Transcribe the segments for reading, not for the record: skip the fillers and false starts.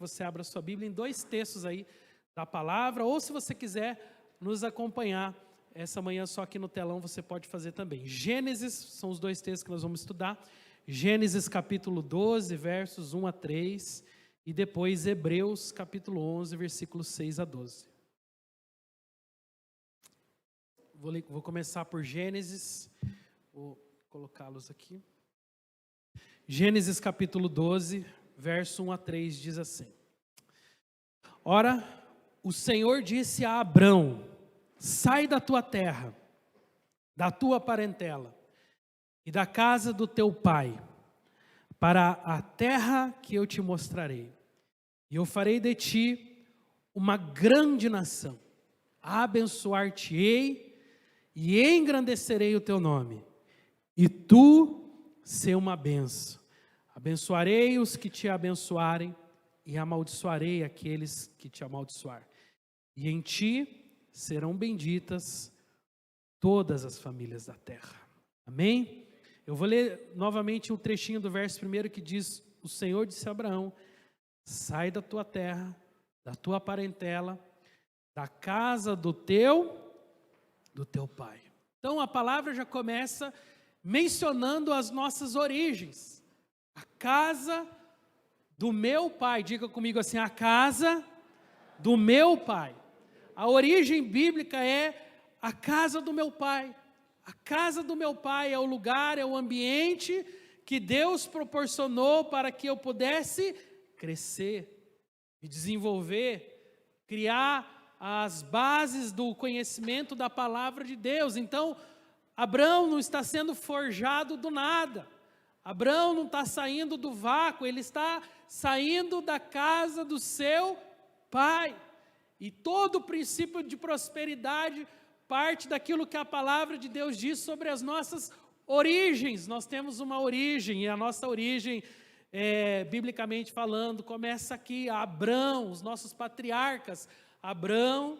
Você abra sua Bíblia em 2 textos aí da palavra, ou se você quiser nos acompanhar essa manhã só aqui no telão, você pode fazer também. Gênesis, são os 2 textos que nós vamos estudar. Gênesis capítulo 12, versos 1 a 3, e depois Hebreus capítulo 11, versículos 6 a 12. Vou começar por Gênesis, vou colocá-los aqui. Gênesis capítulo 12, verso 1 a 3 diz assim: Ora, o Senhor disse a Abrão: sai da tua terra, da tua parentela e da casa do teu pai, para a terra que eu te mostrarei. E eu farei de ti uma grande nação, abençoar-te-ei e engrandecerei o teu nome, e tu ser uma bênção. Abençoarei os que te abençoarem e amaldiçoarei aqueles que te amaldiçoarem. E em ti serão benditas todas as famílias da terra. Amém? Eu vou ler novamente um trechinho do verso 1 que diz: o Senhor disse a Abraão: sai da tua terra, da tua parentela, da casa do teu pai. Então a palavra já começa mencionando as nossas origens. A casa do meu pai. Diga comigo assim: a casa do meu pai. A origem bíblica é a casa do meu pai. A casa do meu pai é o lugar, é o ambiente que Deus proporcionou para que eu pudesse crescer, me desenvolver, criar as bases do conhecimento da palavra de Deus. Então, Abrão não está sendo forjado do nada. Abrão não está saindo do vácuo, ele está saindo da casa do seu pai. E todo o princípio de prosperidade parte daquilo que a palavra de Deus diz sobre as nossas origens. Nós temos uma origem, e a nossa origem, biblicamente falando, começa aqui: Abrão, os nossos patriarcas, Abrão,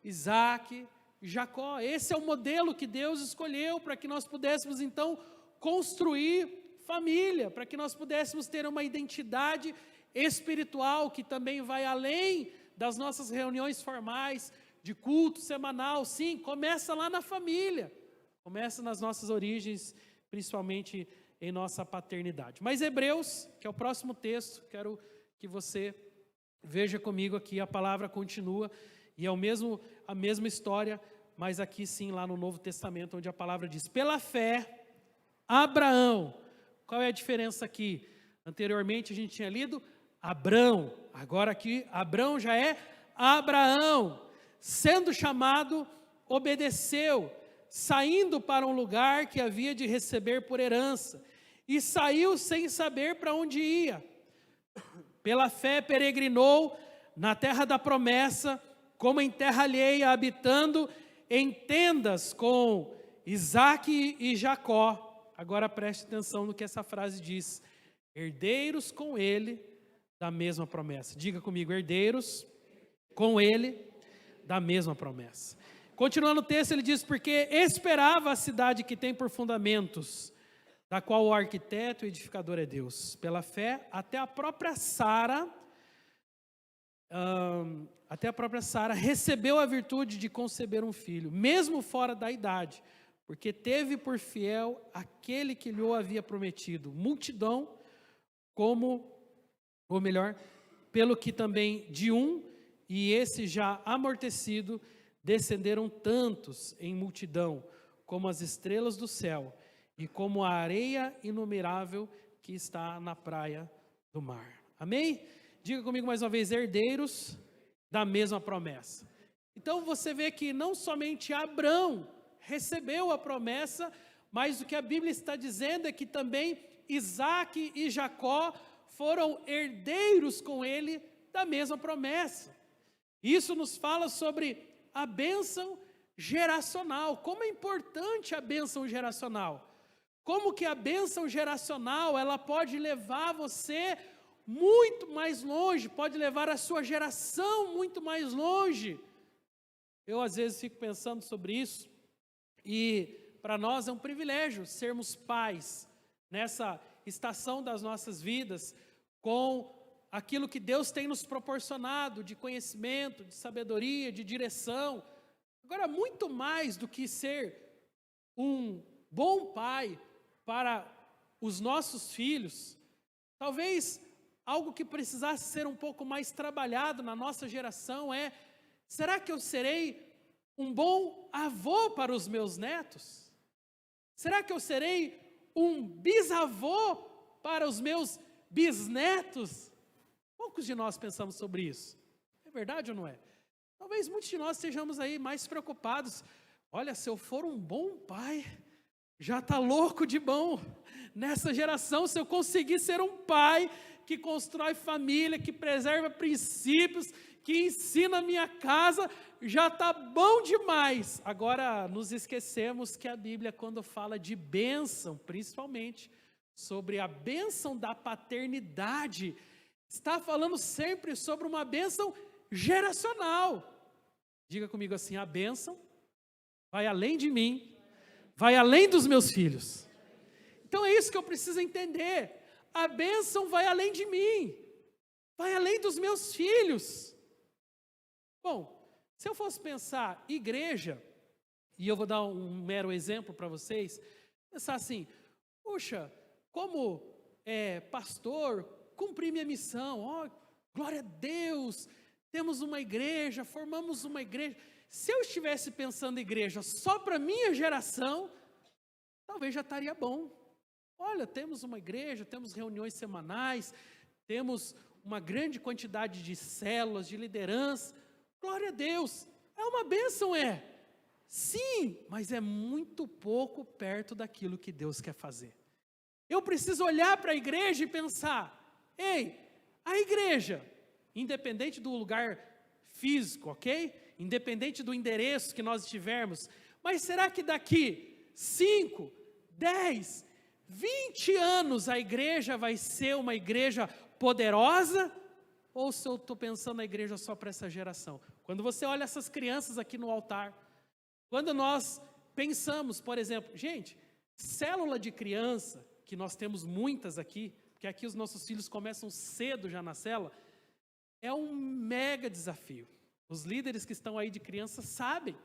Isaque e Jacó. Esse é o modelo que Deus escolheu para que nós pudéssemos então construir família, para que nós pudéssemos ter uma identidade espiritual que também vai além das nossas reuniões formais, de culto semanal. Sim, começa lá na família, começa nas nossas origens, principalmente em nossa paternidade. Mas Hebreus, que é o próximo texto, quero que você veja comigo aqui, a palavra continua, e é a mesma história, mas aqui sim, lá no Novo Testamento, onde a palavra diz: pela fé, Abraão. Qual é a diferença aqui? Anteriormente a gente tinha lido Abrão, agora aqui Abrão já é Abraão. Sendo chamado, obedeceu, saindo para um lugar que havia de receber por herança, e saiu sem saber para onde ia. Pela fé peregrinou na terra da promessa, como em terra alheia, habitando em tendas com Isaque e Jacó. Agora preste atenção no que essa frase diz: herdeiros com ele da mesma promessa. Diga comigo: herdeiros com ele da mesma promessa. Continuando o texto, ele diz: porque esperava a cidade que tem por fundamentos, da qual o arquiteto e edificador é Deus. Pela fé, até a própria Sara recebeu a virtude de conceber um filho, mesmo fora da idade, porque teve por fiel aquele que lhe o havia prometido. Multidão, pelo que também de um, e esse já amortecido, descenderam tantos em multidão, como as estrelas do céu, e como a areia inumerável que está na praia do mar. Amém? Diga comigo mais uma vez: herdeiros da mesma promessa. Então você vê que não somente Abrão recebeu a promessa, mas o que a Bíblia está dizendo é que também Isaque e Jacó foram herdeiros com ele da mesma promessa. Isso nos fala sobre a bênção geracional. Como é importante a bênção geracional. Como que a bênção geracional, ela pode levar você muito mais longe, pode levar a sua geração muito mais longe. Eu às vezes fico pensando sobre isso, e para nós é um privilégio sermos pais nessa estação das nossas vidas, com aquilo que Deus tem nos proporcionado de conhecimento, de sabedoria, de direção. Agora, muito mais do que ser um bom pai para os nossos filhos, talvez algo que precisasse ser um pouco mais trabalhado na nossa geração é: será que eu serei um bom avô para os meus netos? Será que eu serei um bisavô para os meus bisnetos? Poucos de nós pensamos sobre isso. É verdade ou não é? Talvez muitos de nós estejamos aí mais preocupados. Olha, se eu for um bom pai, já está louco de bom. Nessa geração, se eu conseguir ser um pai que constrói família, que preserva princípios, que ensina a minha casa, já está bom demais. Agora, nos esquecemos que a Bíblia, quando fala de bênção, principalmente sobre a bênção da paternidade, está falando sempre sobre uma bênção geracional. Diga comigo assim: a bênção vai além de mim, vai além dos meus filhos. Então é isso que eu preciso entender. A bênção vai além de mim, vai além dos meus filhos. Bom, se eu fosse pensar igreja, e eu vou dar um mero exemplo para vocês, pensar assim: puxa, como pastor, cumpri minha missão, glória a Deus, temos uma igreja, formamos uma igreja. Se eu estivesse pensando em igreja só para minha geração, talvez já estaria bom. Olha, temos uma igreja, temos reuniões semanais, temos uma grande quantidade de células, de liderança. Glória a Deus, é uma bênção, sim, mas é muito pouco perto daquilo que Deus quer fazer. Eu preciso olhar para a igreja e pensar: ei, a igreja, independente do lugar físico, ok? Independente do endereço que nós estivermos, mas será que daqui 5, 10, 20 anos a igreja vai ser uma igreja poderosa? Ou se eu estou pensando na igreja só para essa geração? Quando você olha essas crianças aqui no altar, quando nós pensamos, por exemplo, gente, célula de criança, que nós temos muitas aqui, porque aqui os nossos filhos começam cedo já na célula, é um mega desafio. Os líderes que estão aí de crianças sabem.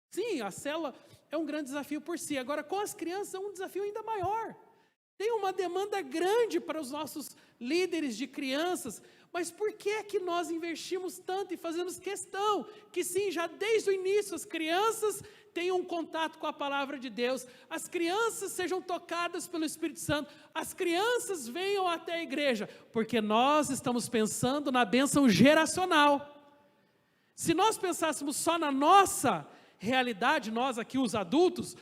Sim, a célula é um grande desafio por si. Agora, com as crianças é um desafio ainda maior. Tem uma demanda grande para os nossos líderes de crianças, mas por que é que nós investimos tanto e fazemos questão que sim, já desde o início as crianças tenham um contato com a palavra de Deus, as crianças sejam tocadas pelo Espírito Santo, as crianças venham até a igreja, porque nós estamos pensando na bênção geracional. Se nós pensássemos só na nossa realidade, nós aqui os adultos,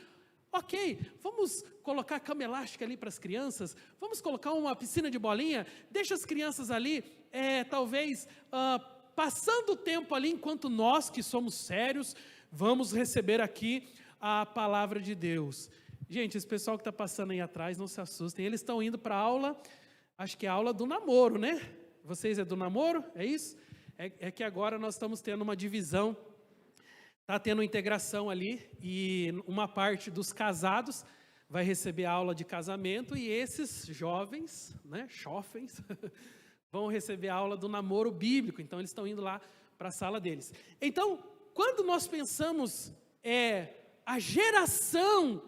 ok, vamos colocar cama elástica ali para as crianças, vamos colocar uma piscina de bolinha, deixa as crianças ali, talvez passando o tempo ali, enquanto nós que somos sérios, vamos receber aqui a palavra de Deus. Gente, esse pessoal que está passando aí atrás, não se assustem, eles estão indo para a aula, acho que é a aula do namoro, né? Vocês é do namoro? É isso? É que agora nós estamos tendo uma divisão, está tendo integração ali, e uma parte dos casados vai receber a aula de casamento, e esses jovens, né, chofens, vão receber a aula do namoro bíblico, então eles estão indo lá para a sala deles. Então, quando nós pensamos a geração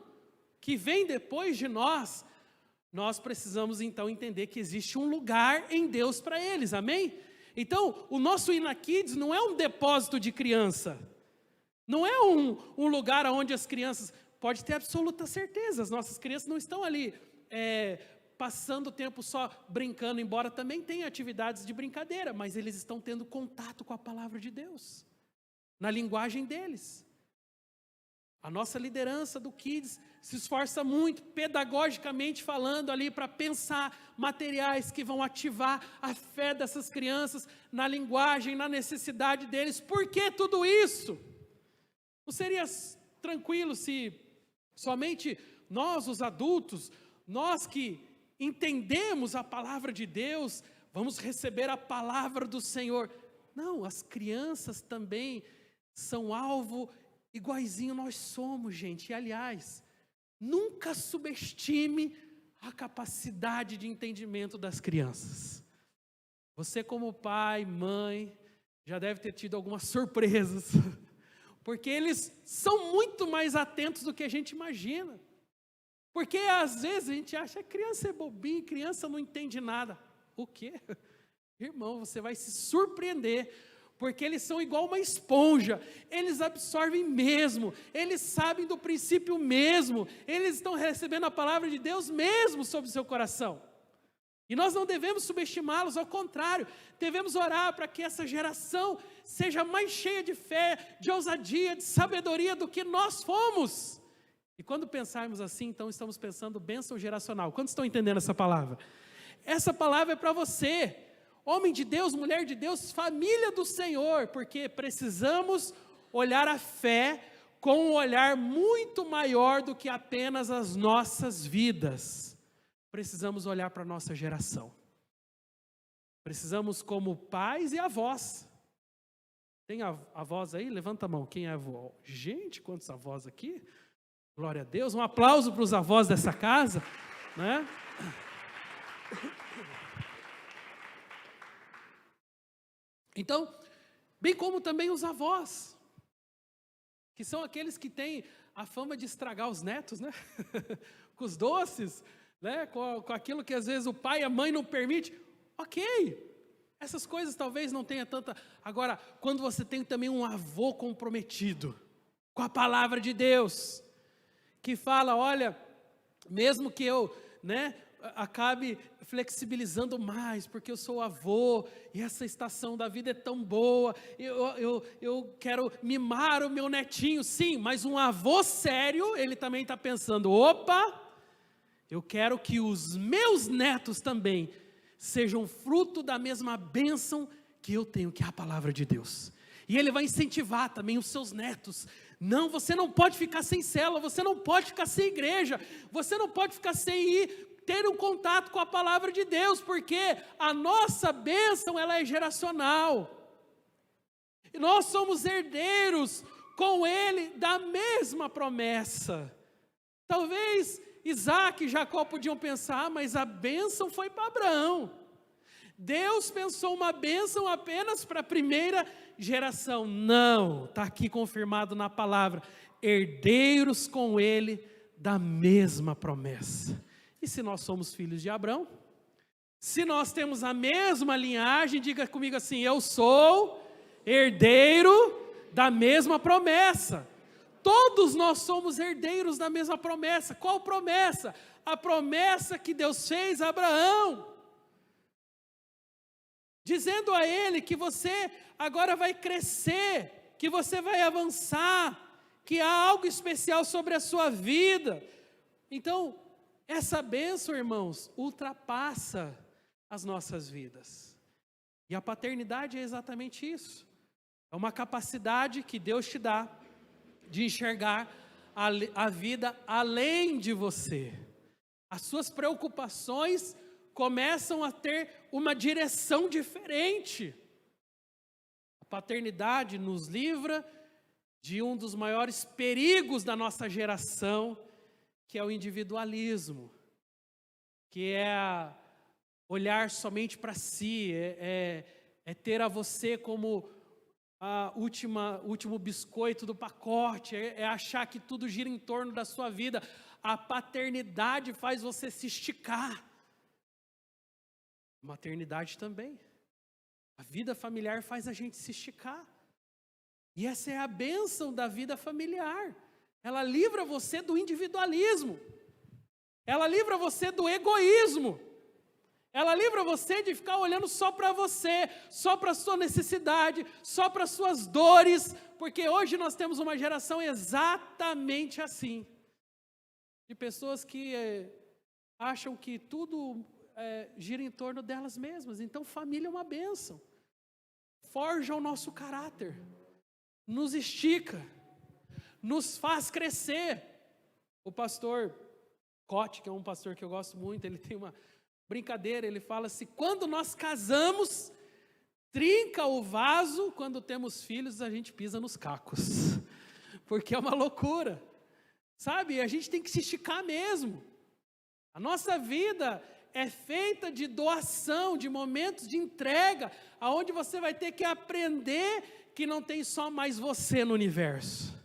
que vem depois de nós precisamos então entender que existe um lugar em Deus para eles, amém? Então, o nosso Ina Kids não é um depósito de criança, não é um lugar onde as crianças, pode ter absoluta certeza, as nossas crianças não estão ali passando o tempo só brincando, embora também tenha atividades de brincadeira, mas eles estão tendo contato com a palavra de Deus, na linguagem deles. A nossa liderança do Kids se esforça muito, pedagogicamente falando ali, para pensar materiais que vão ativar a fé dessas crianças, na linguagem, na necessidade deles. Por que tudo isso? Não seria tranquilo se somente nós, os adultos, nós que entendemos a palavra de Deus, vamos receber a palavra do Senhor? Não, as crianças também são alvo iguaizinho nós somos, gente. E, aliás, nunca subestime a capacidade de entendimento das crianças. Você como pai, mãe, já deve ter tido algumas surpresas, porque eles são muito mais atentos do que a gente imagina. Porque às vezes a gente acha que criança é bobinha, criança não entende nada. O quê? Irmão, você vai se surpreender, porque eles são igual uma esponja, eles absorvem mesmo, eles sabem do princípio mesmo, eles estão recebendo a palavra de Deus mesmo sobre o seu coração. E nós não devemos subestimá-los, ao contrário, devemos orar para que essa geração seja mais cheia de fé, de ousadia, de sabedoria do que nós fomos. E quando pensarmos assim, então estamos pensando bênção geracional. Quantos estão entendendo essa palavra? Essa palavra é para você, homem de Deus, mulher de Deus, família do Senhor, porque precisamos olhar a fé com um olhar muito maior do que apenas as nossas vidas. Precisamos olhar para a nossa geração. Precisamos como pais e avós. Tem avós aí? Levanta a mão, quem é avó? Gente, quantos avós aqui? Glória a Deus, um aplauso para os avós dessa casa, né? Então, bem como também os avós, que são aqueles que têm a fama de estragar os netos, né? Com os doces, né? Com aquilo que às vezes o pai e a mãe não permitem. Ok, essas coisas talvez não tenha tanta... Agora, quando você tem também um avô comprometido com a palavra de Deus, que fala, olha, mesmo que eu, né, acabe flexibilizando mais, porque eu sou avô, e essa estação da vida é tão boa, eu quero mimar o meu netinho, sim, mas um avô sério, ele também está pensando, opa, eu quero que os meus netos também sejam fruto da mesma bênção que eu tenho, que é a palavra de Deus. E ele vai incentivar também os seus netos. Não, você não pode ficar sem célula, você não pode ficar sem igreja, você não pode ficar sem ter um contato com a palavra de Deus, porque a nossa bênção, ela é geracional. E nós somos herdeiros com ele da mesma promessa. Talvez Isaac e Jacó podiam pensar, mas a bênção foi para Abraão. Deus pensou uma bênção apenas para a primeira geração. Não, está aqui confirmado na palavra, herdeiros com ele da mesma promessa. E se nós somos filhos de Abraão? Se nós temos a mesma linhagem, diga comigo assim, eu sou herdeiro da mesma promessa. Todos nós somos herdeiros da mesma promessa. Qual promessa? A promessa que Deus fez a Abraão, dizendo a ele que você agora vai crescer, que você vai avançar, que há algo especial sobre a sua vida. Então, essa bênção, irmãos, ultrapassa as nossas vidas. E a paternidade é exatamente isso. É uma capacidade que Deus te dá de enxergar a vida além de você. As suas preocupações começam a ter uma direção diferente. A paternidade nos livra de um dos maiores perigos da nossa geração, que é o individualismo, que é olhar somente para si, é ter a você como último biscoito do pacote, é achar que tudo gira em torno da sua vida. A paternidade faz você se esticar. A maternidade também. A vida familiar faz a gente se esticar. E essa é a bênção da vida familiar. Ela livra você do individualismo. Ela livra você do egoísmo. Ela livra você de ficar olhando só para você, só para a sua necessidade, só para as suas dores, porque hoje nós temos uma geração exatamente assim, de pessoas que acham que tudo gira em torno delas mesmas. Então família é uma bênção, forja o nosso caráter, nos estica, nos faz crescer. O pastor Cote, que é um pastor que eu gosto muito, ele tem uma brincadeira, ele fala assim, quando nós casamos, trinca o vaso, quando temos filhos a gente pisa nos cacos, porque é uma loucura, sabe? A gente tem que se esticar mesmo. A nossa vida, é feita de doação, de momentos de entrega, aonde você vai ter que aprender que não tem só mais você no universo.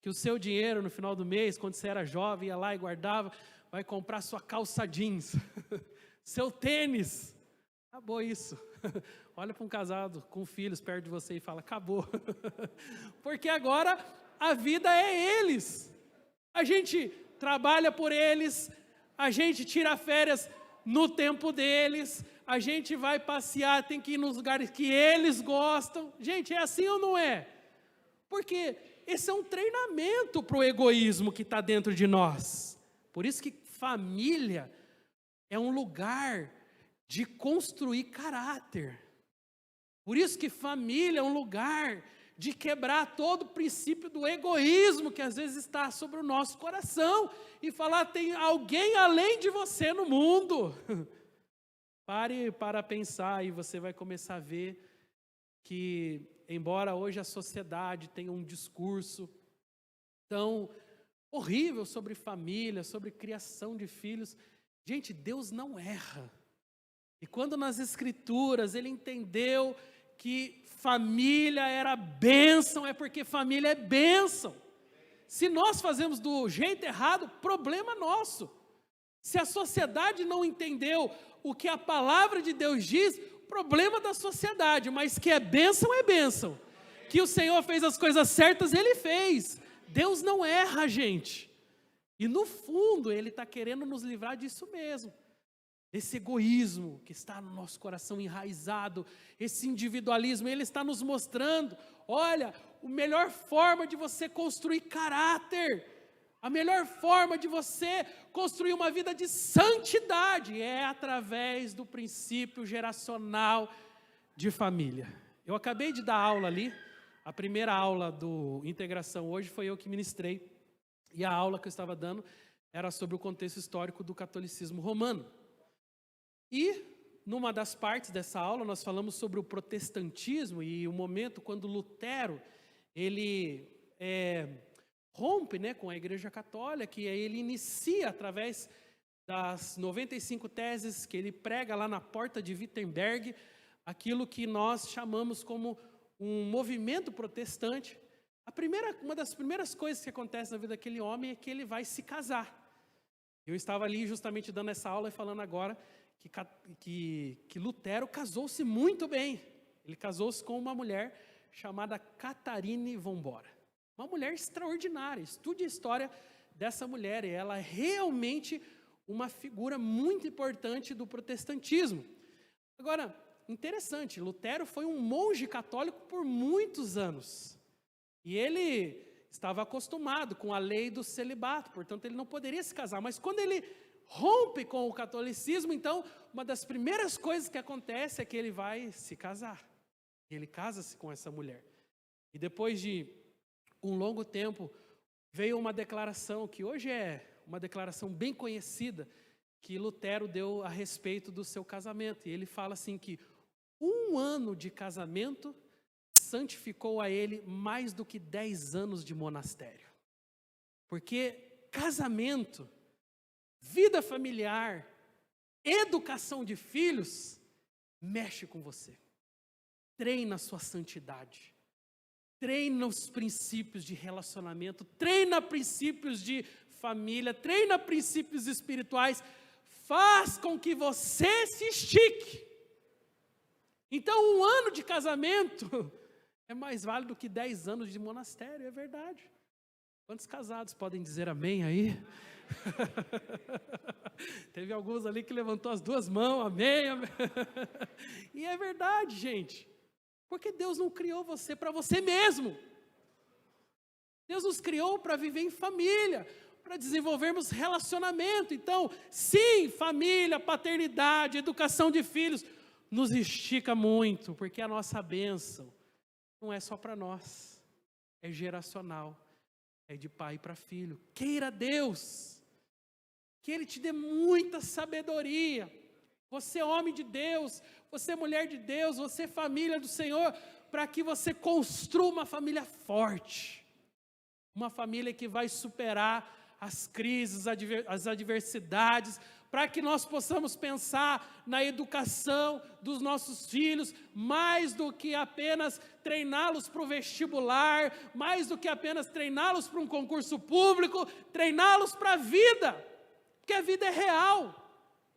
Que o seu dinheiro no final do mês, quando você era jovem, ia lá e guardava, vai comprar sua calça jeans, seu tênis. Acabou isso. Olha para um casado com filhos perto de você e fala, acabou. Porque agora a vida é eles. A gente trabalha por eles, a gente tira férias no tempo deles, a gente vai passear, tem que ir nos lugares que eles gostam. Gente, é assim ou não é? Porque esse é um treinamento para o egoísmo que está dentro de nós. Por isso que família é um lugar de construir caráter. Por isso que família é um lugar de quebrar todo o princípio do egoísmo que às vezes está sobre o nosso coração e falar, tem alguém além de você no mundo. Pare para pensar e você vai começar a ver que, embora hoje a sociedade tenha um discurso tão horrível sobre família, sobre criação de filhos, gente, Deus não erra. E quando nas Escrituras ele entendeu que família era bênção, é porque família é bênção. Se nós fazemos do jeito errado, problema nosso. Se a sociedade não entendeu o que a palavra de Deus diz, problema da sociedade, mas que é bênção, é bênção. Que o Senhor fez as coisas certas, Ele fez. Deus não erra, gente. E no fundo, Ele está querendo nos livrar disso mesmo. Esse egoísmo que está no nosso coração enraizado, esse individualismo, Ele está nos mostrando, olha, a melhor forma de você construir caráter, a melhor forma de você construir uma vida de santidade é através do princípio geracional de família. Eu acabei de dar aula ali, a primeira aula do Integração hoje foi eu que ministrei, e a aula que eu estava dando era sobre o contexto histórico do catolicismo romano. E, numa das partes dessa aula, nós falamos sobre o protestantismo e o momento quando Lutero, ele rompe, com a Igreja Católica, e aí ele inicia, através das 95 teses que ele prega lá na porta de Wittenberg, aquilo que nós chamamos como um movimento protestante. Uma das primeiras coisas que acontece na vida daquele homem é que ele vai se casar. Eu estava ali justamente dando essa aula e falando agora que Lutero casou-se muito bem. Ele casou-se com uma mulher chamada Catharine von Bora. Uma mulher extraordinária. Estude a história dessa mulher. E ela é realmente uma figura muito importante do protestantismo. Agora, interessante, Lutero foi um monge católico por muitos anos. E ele estava acostumado com a lei do celibato, portanto ele não poderia se casar. Mas quando ele rompe com o catolicismo, então, uma das primeiras coisas que acontece é que ele vai se casar. Ele casa-se com essa mulher. E depois de um longo tempo, veio uma declaração, que hoje é uma declaração bem conhecida, que Lutero deu a respeito do seu casamento. E ele fala assim que 1 ano de casamento santificou a ele mais do que 10 anos de monastério. Porque casamento, vida familiar, educação de filhos, mexe com você. Treina a sua santidade. Treina os princípios de relacionamento. Treina princípios de família. Treina princípios espirituais. Faz com que você se estique. Então 1 ano de casamento é mais válido do que 10 anos de monastério, é verdade. Quantos casados podem dizer amém aí? Teve alguns ali que levantou as 2 mãos, amém, amém. E é verdade, gente. Porque Deus não criou você para você mesmo. Deus nos criou para viver em família, para desenvolvermos relacionamento. Então, sim, família, paternidade, educação de filhos, nos estica muito, porque a nossa bênção não é só para nós, é geracional, é de pai para filho. Queira Deus que Ele te dê muita sabedoria. Você homem de Deus, você mulher de Deus, você família do Senhor, para que você construa uma família forte. Uma família que vai superar as crises, as adversidades, para que nós possamos pensar na educação dos nossos filhos, mais do que apenas treiná-los para o vestibular, mais do que apenas treiná-los para um concurso público, treiná-los para a vida, porque a vida é real,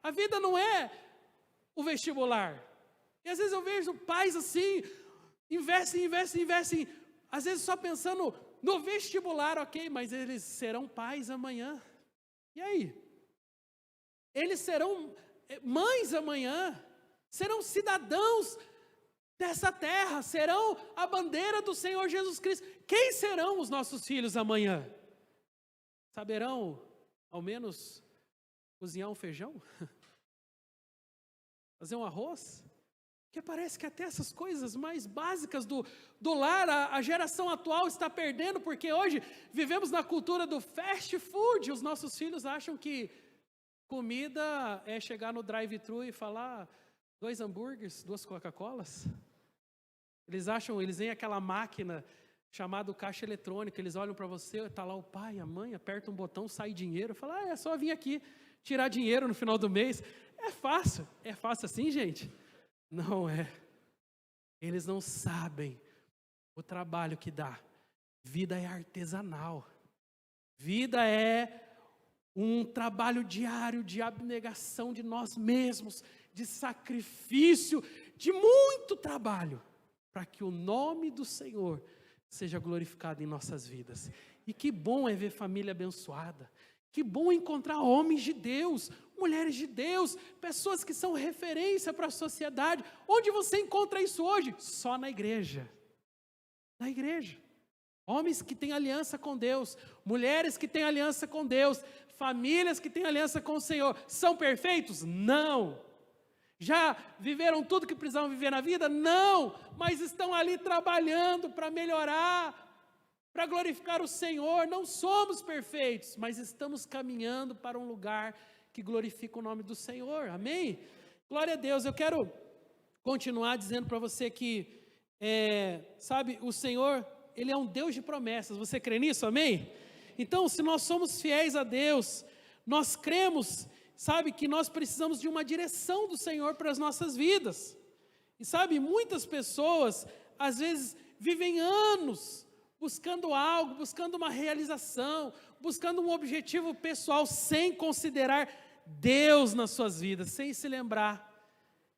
a vida não é o vestibular. E às vezes eu vejo pais assim, investem, às vezes só pensando no vestibular, ok, mas eles serão pais amanhã, e aí? Eles serão mães amanhã, serão cidadãos dessa terra, serão a bandeira do Senhor Jesus Cristo. Quem serão os nossos filhos amanhã? Saberão, ao menos, cozinhar um feijão? Fazer um arroz? Porque parece que até essas coisas mais básicas do lar, a geração atual está perdendo, porque hoje vivemos na cultura do fast food. Os nossos filhos acham que comida é chegar no drive-thru e falar 2 hambúrgueres, 2 Coca-Colas. Eles veem aquela máquina chamada caixa eletrônica, eles olham para você, está lá o pai, a mãe, aperta um botão, sai dinheiro, fala, é só vir aqui tirar dinheiro no final do mês. É fácil assim, gente? Não é. Eles não sabem o trabalho que dá. Vida é artesanal. Vida é um trabalho diário de abnegação de nós mesmos, de sacrifício, de muito trabalho, para que o nome do Senhor seja glorificado em nossas vidas. E que bom é ver família abençoada, que bom encontrar homens de Deus, mulheres de Deus, pessoas que são referência para a sociedade. Onde você encontra isso hoje? Só na igreja. Na igreja. Homens que têm aliança com Deus, mulheres que têm aliança com Deus, famílias que têm aliança com o Senhor. São perfeitos? Não. Já viveram tudo que precisavam viver na vida? Não. Mas estão ali trabalhando para melhorar, para glorificar o Senhor. Não somos perfeitos, mas estamos caminhando para um lugar que glorifica o nome do Senhor. Amém? Glória a Deus. Eu quero continuar dizendo para você que, sabe, o Senhor, Ele é um Deus de promessas. Você crê nisso? Amém? Então, se nós somos fiéis a Deus, nós cremos, sabe, que nós precisamos de uma direção do Senhor para as nossas vidas. E sabe, muitas pessoas, às vezes, vivem anos buscando algo, buscando uma realização, buscando um objetivo pessoal, sem considerar Deus nas suas vidas, sem se lembrar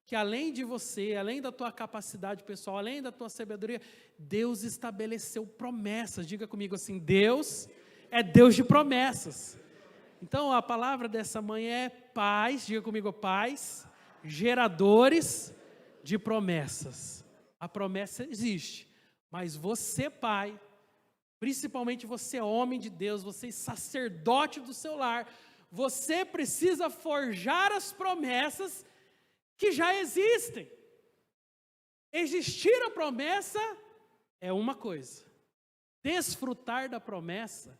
que além de você, além da tua capacidade pessoal, além da tua sabedoria, Deus estabeleceu promessas. Diga comigo assim, Deus é Deus de promessas. Então a palavra dessa manhã é pais, diga comigo, pais, geradores de promessas. A promessa existe, mas você, pai, principalmente você, homem de Deus, você, sacerdote do seu lar, você precisa forjar as promessas que já existem. Existir a promessa é uma coisa, desfrutar da promessa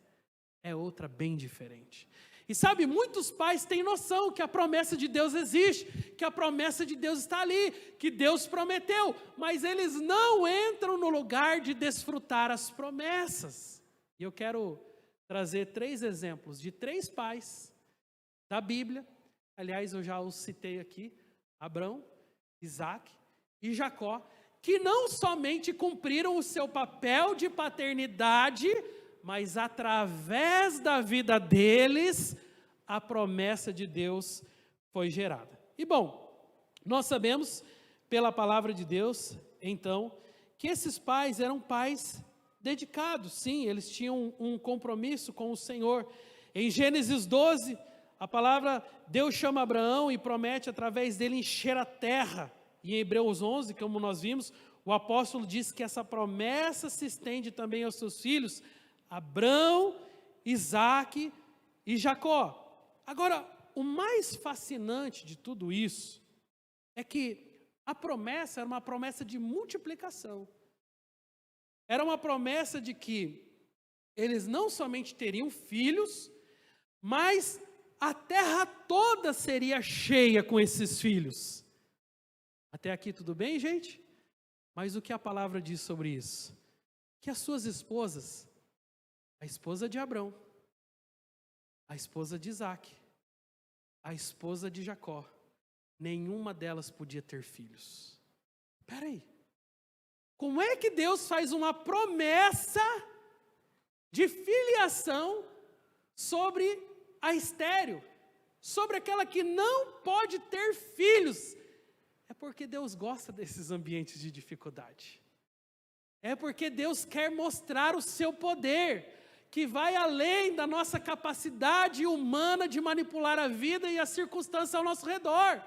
é outra bem diferente. E sabe, muitos pais têm noção que a promessa de Deus existe, que a promessa de Deus está ali, que Deus prometeu, mas eles não entram no lugar de desfrutar as promessas. E eu quero trazer 3 exemplos de 3 pais da Bíblia, aliás, eu já os citei aqui, Abraão, Isaac e Jacó, que não somente cumpriram o seu papel de paternidade, mas através da vida deles, a promessa de Deus foi gerada. E bom, nós sabemos, pela palavra de Deus, então, que esses pais eram pais dedicados, sim, eles tinham um compromisso com o Senhor. Em Gênesis 12, a palavra, Deus chama Abraão e promete através dele encher a terra. E em Hebreus 11, como nós vimos, o apóstolo diz que essa promessa se estende também aos seus filhos, Abraão, Isaac e Jacó. Agora, o mais fascinante de tudo isso é que a promessa era uma promessa de multiplicação. Era uma promessa de que eles não somente teriam filhos, mas a terra toda seria cheia com esses filhos. Até aqui tudo bem, gente? Mas o que a palavra diz sobre isso? Que as suas esposas, a esposa de Abraão, a esposa de Isaac a esposa de Jacó, nenhuma delas podia ter filhos. Espera aí. Como é que Deus faz uma promessa de filiação sobre a estéril, sobre aquela que não pode ter filhos? É porque Deus gosta desses ambientes de dificuldade. É porque Deus quer mostrar o seu poder, que vai além da nossa capacidade humana de manipular a vida e as circunstâncias ao nosso redor.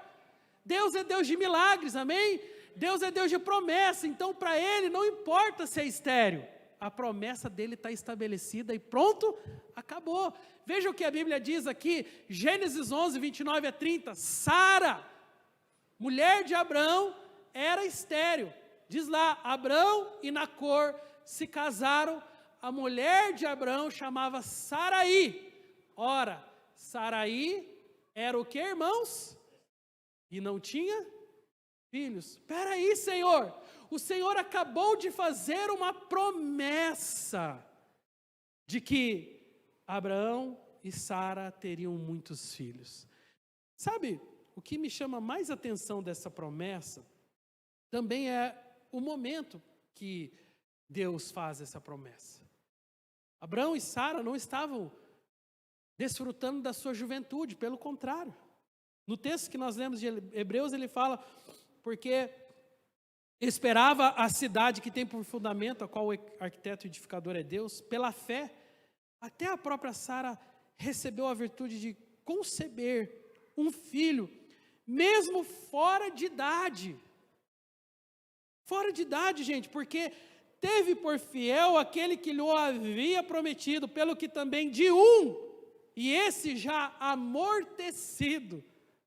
Deus é Deus de milagres, amém? Deus é Deus de promessa, então para Ele não importa se é estéril. A promessa dele está estabelecida e pronto, acabou. Veja o que a Bíblia diz aqui, Gênesis 11, 29 a 30. Sara, mulher de Abrão, era estéril. Diz lá, Abrão e Nacor se casaram. A mulher de Abrão chamava Saraí. Ora, Saraí era o que, irmãos? E não tinha filhos. Espera aí, Senhor. O Senhor acabou de fazer uma promessa de que Abraão e Sara teriam muitos filhos. Sabe, o que me chama mais atenção dessa promessa também é o momento que Deus faz essa promessa. Abraão e Sara não estavam desfrutando da sua juventude, pelo contrário. No texto que nós lemos de Hebreus, ele fala, porque esperava a cidade que tem por fundamento, a qual o arquiteto e edificador é Deus, pela fé, até a própria Sara recebeu a virtude de conceber um filho, mesmo fora de idade. Fora de idade, gente, porque teve por fiel aquele que lhe havia prometido, pelo que também de um, e esse já amortecido,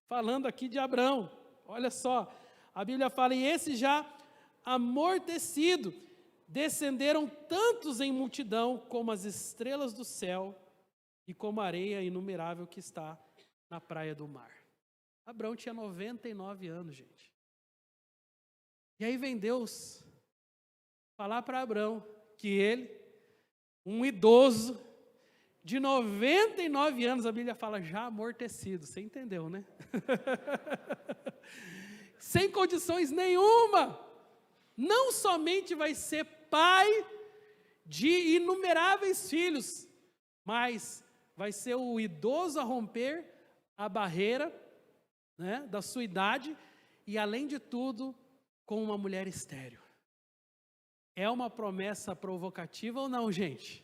falando aqui de Abrão, olha só, a Bíblia fala, e esse já amortecido, descenderam tantos em multidão, como as estrelas do céu, e como a areia inumerável que está na praia do mar. Abrão tinha 99 anos, gente. E aí vem Deus falar para Abrão que ele, um idoso de 99 anos, a Bíblia fala já amortecido, você entendeu, né? Sem condições nenhuma, não somente vai ser pai de inumeráveis filhos, mas vai ser o idoso a romper a barreira, né, da sua idade, e além de tudo, com uma mulher estéril. É uma promessa provocativa ou não, gente?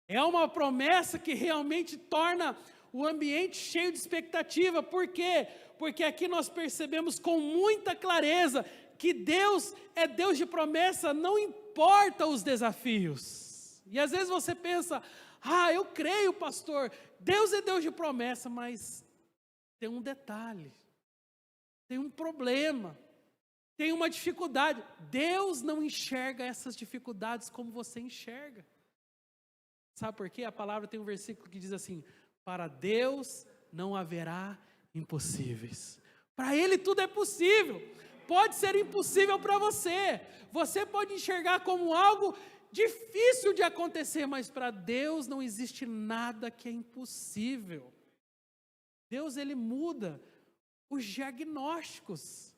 É uma promessa que realmente torna o ambiente cheio de expectativa. Por quê? Porque aqui nós percebemos com muita clareza que Deus é Deus de promessa, não importa os desafios. E às vezes você pensa, eu creio, pastor, Deus é Deus de promessa, mas tem um detalhe, tem um problema, tem uma dificuldade. Deus não enxerga essas dificuldades como você enxerga. Sabe por quê? A palavra tem um versículo que diz assim, para Deus não haverá impossíveis. Para Ele tudo é possível. Pode ser impossível para você. Você pode enxergar como algo difícil de acontecer, mas para Deus não existe nada que é impossível. Deus, Ele muda os diagnósticos.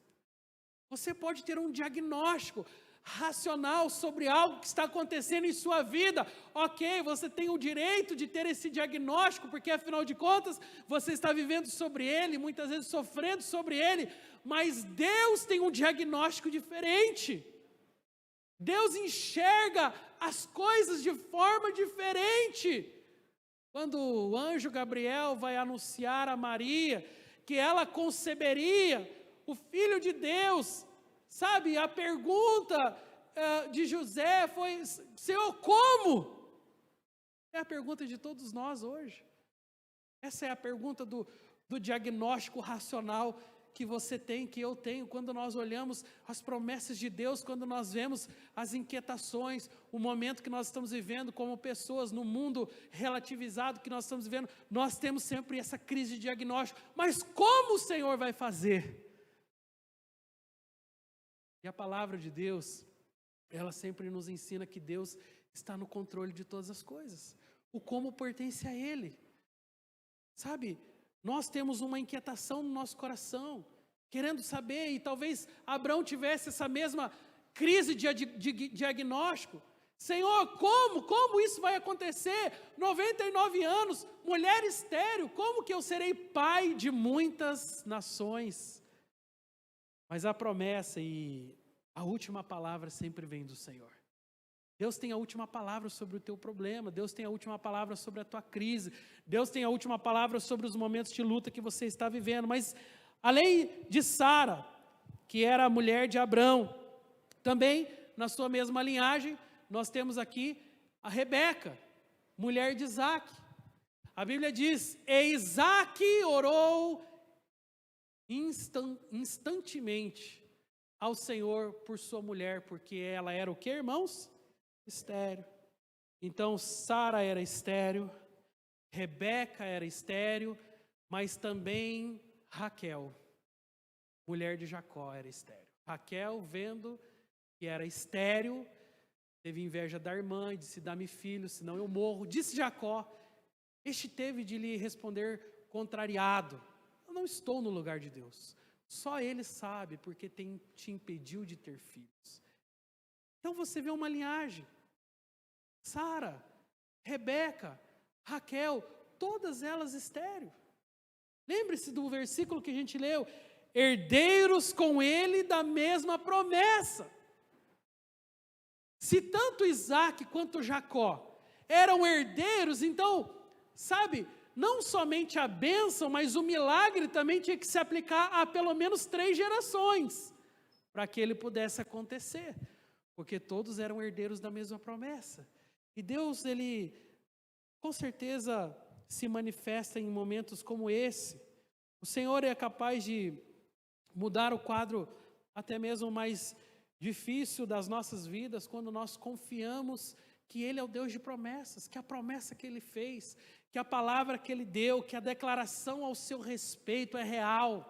Você pode ter um diagnóstico racional sobre algo que está acontecendo em sua vida. Ok, você tem o direito de ter esse diagnóstico, porque afinal de contas, você está vivendo sobre ele, muitas vezes sofrendo sobre ele, mas Deus tem um diagnóstico diferente. Deus enxerga as coisas de forma diferente. Quando o anjo Gabriel vai anunciar a Maria que ela conceberia o Filho de Deus, sabe, a pergunta de José foi, Senhor, como? É a pergunta de todos nós hoje. Essa é a pergunta do diagnóstico racional que você tem, que eu tenho, quando nós olhamos as promessas de Deus, quando nós vemos as inquietações, o momento que nós estamos vivendo como pessoas, no mundo relativizado que nós estamos vivendo, nós temos sempre essa crise de diagnóstico. Mas como o Senhor vai fazer? E a palavra de Deus, ela sempre nos ensina que Deus está no controle de todas as coisas. O como pertence a Ele. Sabe, nós temos uma inquietação no nosso coração, querendo saber, e talvez Abraão tivesse essa mesma crise de diagnóstico. Senhor, como isso vai acontecer? 99 anos, mulher estéril, como que eu serei pai de muitas nações? Mas a promessa e a última palavra sempre vem do Senhor. Deus tem a última palavra sobre o teu problema, Deus tem a última palavra sobre a tua crise, Deus tem a última palavra sobre os momentos de luta que você está vivendo. Mas além de Sara, que era a mulher de Abrão, também na sua mesma linhagem, nós temos aqui a Rebeca, mulher de Isaac. A Bíblia diz, e Isaac orou instantemente ao Senhor por sua mulher, porque ela era o que, irmãos? Estéril. Então Sara era estéril, Rebeca era estéril, mas também Raquel, mulher de Jacó, era estéril. Raquel, vendo que era estéril, teve inveja da irmã e disse, dá-me filho, senão eu morro. Disse Jacó, este teve de lhe responder contrariado, eu não estou no lugar de Deus, só Ele sabe, porque te impediu de ter filhos. Então você vê uma linhagem, Sara, Rebeca, Raquel, todas elas estéril. Lembre-se do versículo que a gente leu, herdeiros com ele da mesma promessa. Se tanto Isaac quanto Jacó eram herdeiros, então, sabe, não somente a bênção, mas o milagre também tinha que se aplicar a pelo menos 3 gerações, para que ele pudesse acontecer, porque todos eram herdeiros da mesma promessa. E Deus, Ele, com certeza, se manifesta em momentos como esse. O Senhor é capaz de mudar o quadro até mesmo mais difícil das nossas vidas, quando nós confiamos que Ele é o Deus de promessas, que a promessa que Ele fez, que a palavra que Ele deu, que a declaração ao seu respeito é real.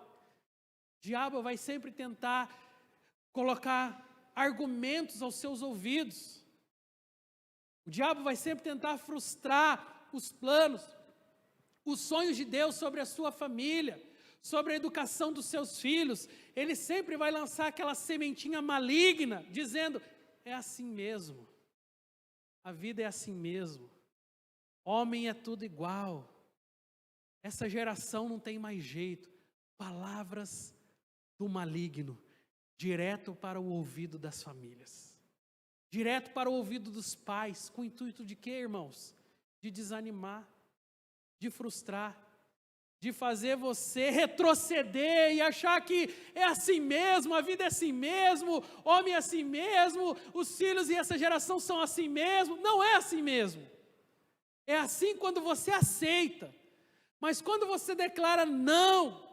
O diabo vai sempre tentar colocar argumentos aos seus ouvidos. O diabo vai sempre tentar frustrar os planos, os sonhos de Deus sobre a sua família, sobre a educação dos seus filhos. Ele sempre vai lançar aquela sementinha maligna, dizendo, é assim mesmo, a vida é assim mesmo, homem é tudo igual, essa geração não tem mais jeito. Palavras do maligno, direto para o ouvido das famílias, direto para o ouvido dos pais, com o intuito de quê, irmãos? De desanimar, de frustrar, de fazer você retroceder e achar que é assim mesmo, a vida é assim mesmo, homem é assim mesmo, os filhos e essa geração são assim mesmo. Não é assim mesmo. É assim quando você aceita, mas quando você declara não,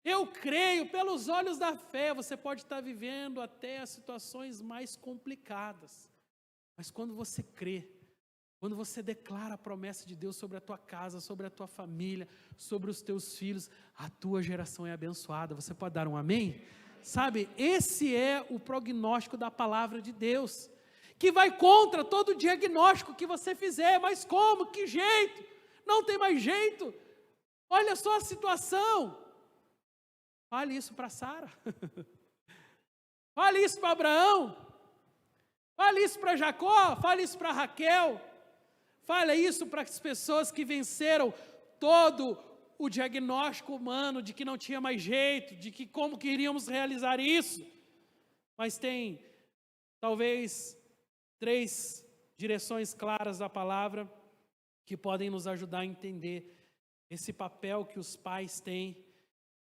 eu creio, pelos olhos da fé, você pode estar vivendo até as situações mais complicadas, mas quando você crê, quando você declara a promessa de Deus sobre a tua casa, sobre a tua família, sobre os teus filhos, a tua geração é abençoada. Você pode dar um amém? Sabe, esse é o prognóstico da palavra de Deus, que vai contra todo o diagnóstico que você fizer. Mas como? Que jeito? Não tem mais jeito? Olha só a situação. Fale isso para Sara. Fale isso para Abraão. Fale isso para Jacó. Fale isso para Raquel. Fale isso para as pessoas que venceram todo o diagnóstico humano de que não tinha mais jeito, de que como queríamos realizar isso. Mas tem talvez 3 direções claras da palavra que podem nos ajudar a entender esse papel que os pais têm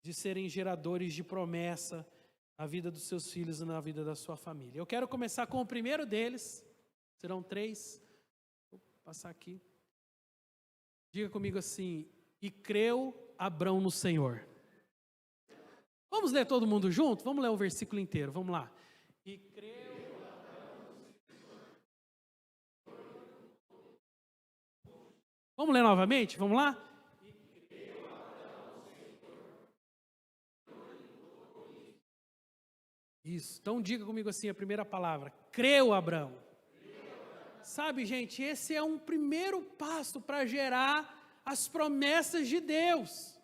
de serem geradores de promessa na vida dos seus filhos e na vida da sua família. Eu quero começar com o primeiro deles, serão 3, vou passar aqui. Diga comigo assim, e creu Abrão no Senhor. Vamos ler todo mundo junto? Vamos ler o versículo inteiro, vamos lá. E creu Abrão no Senhor. Vamos ler novamente, vamos lá? Isso, então diga comigo assim a primeira palavra, creu Abrão. Sabe, gente, esse é um primeiro passo para gerar as promessas de Deus.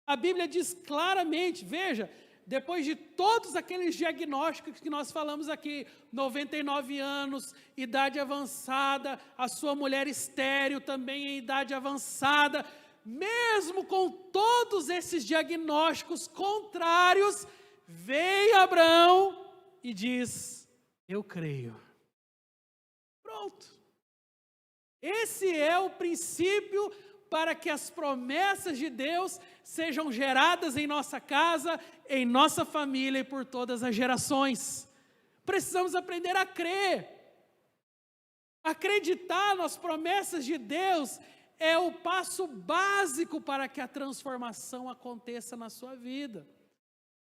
A Bíblia diz claramente, veja, depois de todos aqueles diagnósticos que nós falamos aqui, 99 anos, idade avançada, a sua mulher estéril também em idade avançada, mesmo com todos esses diagnósticos contrários, veio Abraão e diz: eu creio. Pronto. Esse é o princípio para que as promessas de Deus sejam geradas em nossa casa, em nossa família e por todas as gerações. Precisamos aprender a crer. Acreditar nas promessas de Deus é o passo básico para que a transformação aconteça na sua vida.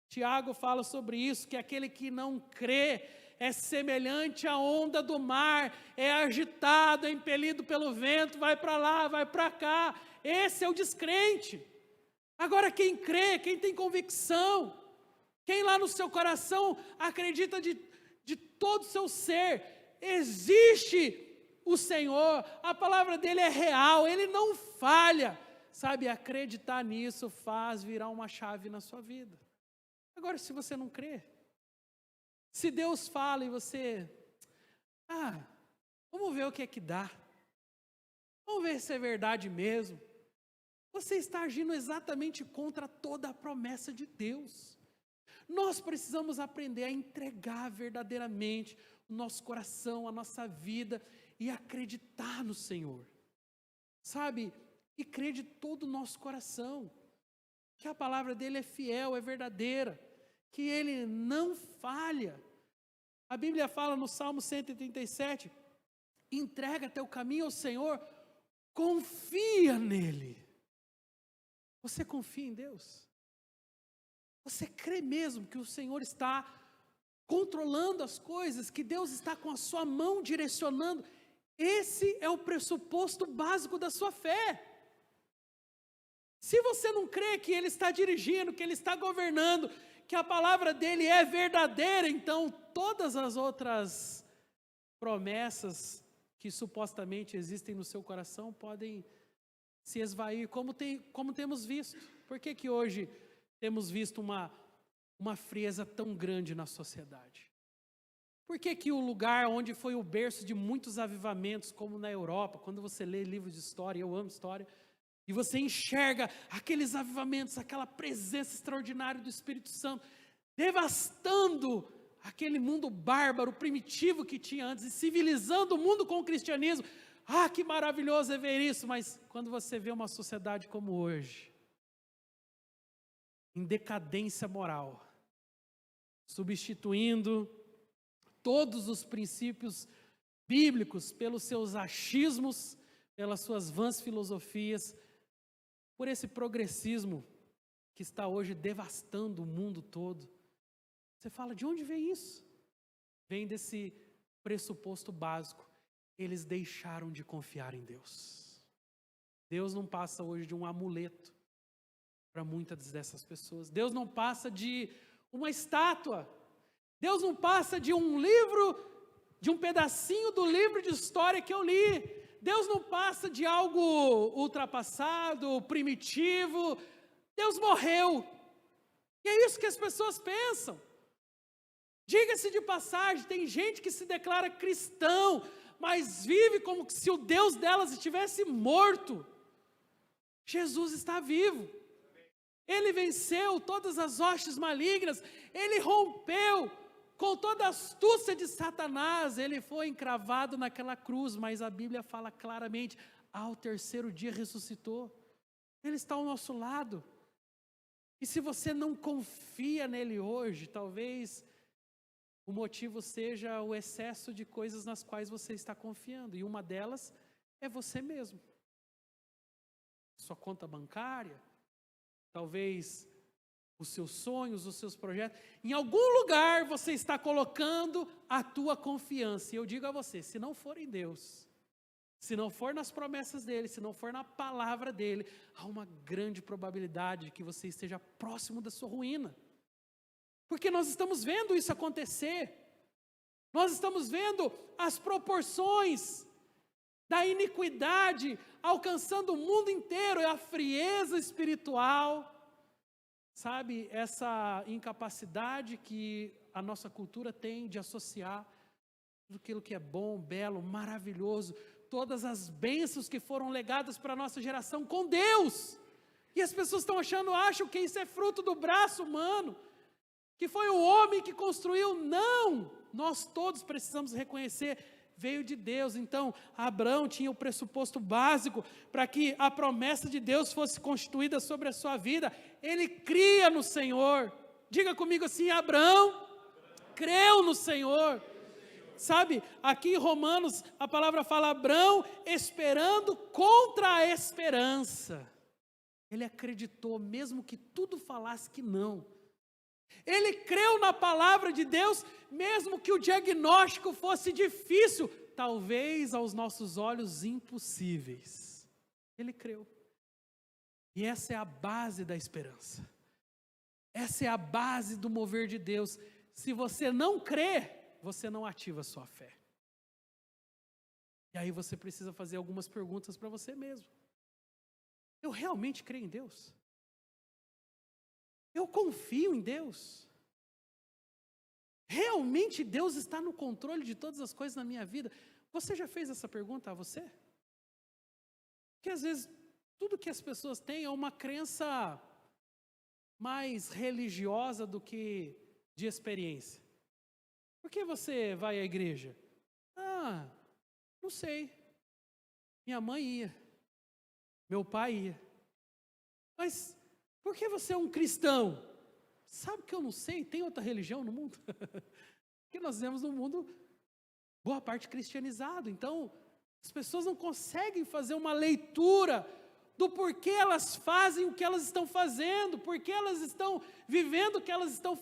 Tiago fala sobre isso, que aquele que não crê é semelhante à onda do mar, é agitado, é impelido pelo vento, vai para lá, vai para cá. Esse é o descrente. Agora quem crê, quem tem convicção, quem lá no seu coração acredita de todo o seu ser, existe o Senhor, a palavra dele é real, ele não falha. Sabe, acreditar nisso faz virar uma chave na sua vida. Agora, se você não crê, se Deus fala e você, vamos ver o que é que dá, vamos ver se é verdade mesmo, você está agindo exatamente contra toda a promessa de Deus. Nós precisamos aprender a entregar verdadeiramente o nosso coração, a nossa vida e acreditar no Senhor, sabe, e crer de todo o nosso coração, que a palavra dele é fiel, é verdadeira, que ele não falha. A Bíblia fala no Salmo 137, entrega teu caminho ao Senhor, confia nele. Você confia em Deus? Você crê mesmo que o Senhor está controlando as coisas, que Deus está com a sua mão direcionando? Esse é o pressuposto básico da sua fé. Se você não crê que ele está dirigindo, que ele está governando, que a palavra dele é verdadeira, então todas as outras promessas que supostamente existem no seu coração podem se esvair, como temos visto. Por que hoje temos visto uma frieza tão grande na sociedade? Por que o lugar onde foi o berço de muitos avivamentos, como na Europa, quando você lê livros de história, eu amo história, e você enxerga aqueles avivamentos, aquela presença extraordinária do Espírito Santo, devastando aquele mundo bárbaro, primitivo que tinha antes, e civilizando o mundo com o cristianismo. Que maravilhoso é ver isso, mas quando você vê uma sociedade como hoje, em decadência moral, substituindo todos os princípios bíblicos pelos seus achismos, pelas suas vãs filosofias, por esse progressismo que está hoje devastando o mundo todo. Você fala, de onde vem isso? Vem desse pressuposto básico. Eles deixaram de confiar em Deus. Deus não passa hoje de um amuleto para muitas dessas pessoas. Deus não passa de uma estátua. Deus não passa de um livro, de um pedacinho do livro de história que eu li. Deus não passa de algo ultrapassado, primitivo. Deus morreu. E é isso que as pessoas pensam. Diga-se de passagem, tem gente que se declara cristão, mas vive como se o Deus delas estivesse morto. Jesus está vivo. Ele venceu todas as hostes malignas. Ele rompeu com toda a astúcia de Satanás. Ele foi encravado naquela cruz, mas a Bíblia fala claramente, ao terceiro dia ressuscitou. Ele está ao nosso lado. E se você não confia nele hoje, talvez o motivo seja o excesso de coisas nas quais você está confiando. E uma delas é você mesmo. Sua conta bancária, talvez os seus sonhos, os seus projetos. Em algum lugar você está colocando a tua confiança. E eu digo a você, se não for em Deus, se não for nas promessas dele, se não for na palavra dele, há uma grande probabilidade de que você esteja próximo da sua ruína. Porque nós estamos vendo isso acontecer. Nós estamos vendo as proporções da iniquidade alcançando o mundo inteiro. É a frieza espiritual. sabe, essa incapacidade que a nossa cultura tem de associar tudo aquilo que é bom, belo, maravilhoso, todas as bênçãos que foram legadas para a nossa geração com Deus. E as pessoas acham que isso é fruto do braço humano, que foi o homem que construiu. Não! Nós todos precisamos reconhecer, veio de Deus. Então, Abraão tinha o pressuposto básico para que a promessa de Deus fosse constituída sobre a sua vida. Ele cria no Senhor. Diga comigo assim: Abraão creu no Senhor. Sabe, aqui em Romanos a palavra fala Abraão esperando contra a esperança. Ele acreditou, mesmo que tudo falasse que não. Ele creu na palavra de Deus, mesmo que o diagnóstico fosse difícil, talvez aos nossos olhos impossíveis. Ele creu. E essa é a base da esperança. Essa é a base do mover de Deus. Se você não crê, você não ativa a sua fé. E aí você precisa fazer algumas perguntas para você mesmo. Eu realmente creio em Deus? Eu confio em Deus? Realmente Deus está no controle de todas as coisas na minha vida? Você já fez essa pergunta a você? Porque às vezes tudo que as pessoas têm é uma crença mais religiosa do que de experiência. Por que você vai à igreja? Não sei. Minha mãe ia. Meu pai ia. Mas por que você é um cristão? Sabe que eu não sei, tem outra religião no mundo? Porque nós vivemos num mundo, boa parte cristianizado. Então, as pessoas não conseguem fazer uma leitura do porquê elas fazem o que elas estão fazendo, porquê elas estão vivendo o que elas estão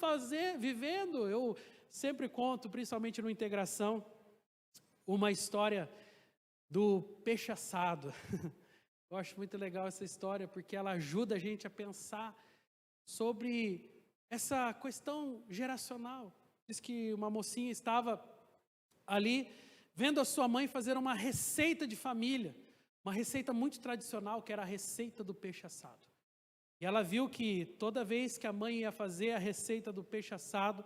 vivendo. Eu sempre conto, principalmente no Integração, uma história do peixe assado. Eu acho muito legal essa história, porque ela ajuda a gente a pensar sobre essa questão geracional. Diz que uma mocinha estava ali, vendo a sua mãe fazer uma receita de família, uma receita muito tradicional, que era a receita do peixe assado. E ela viu que toda vez que a mãe ia fazer a receita do peixe assado,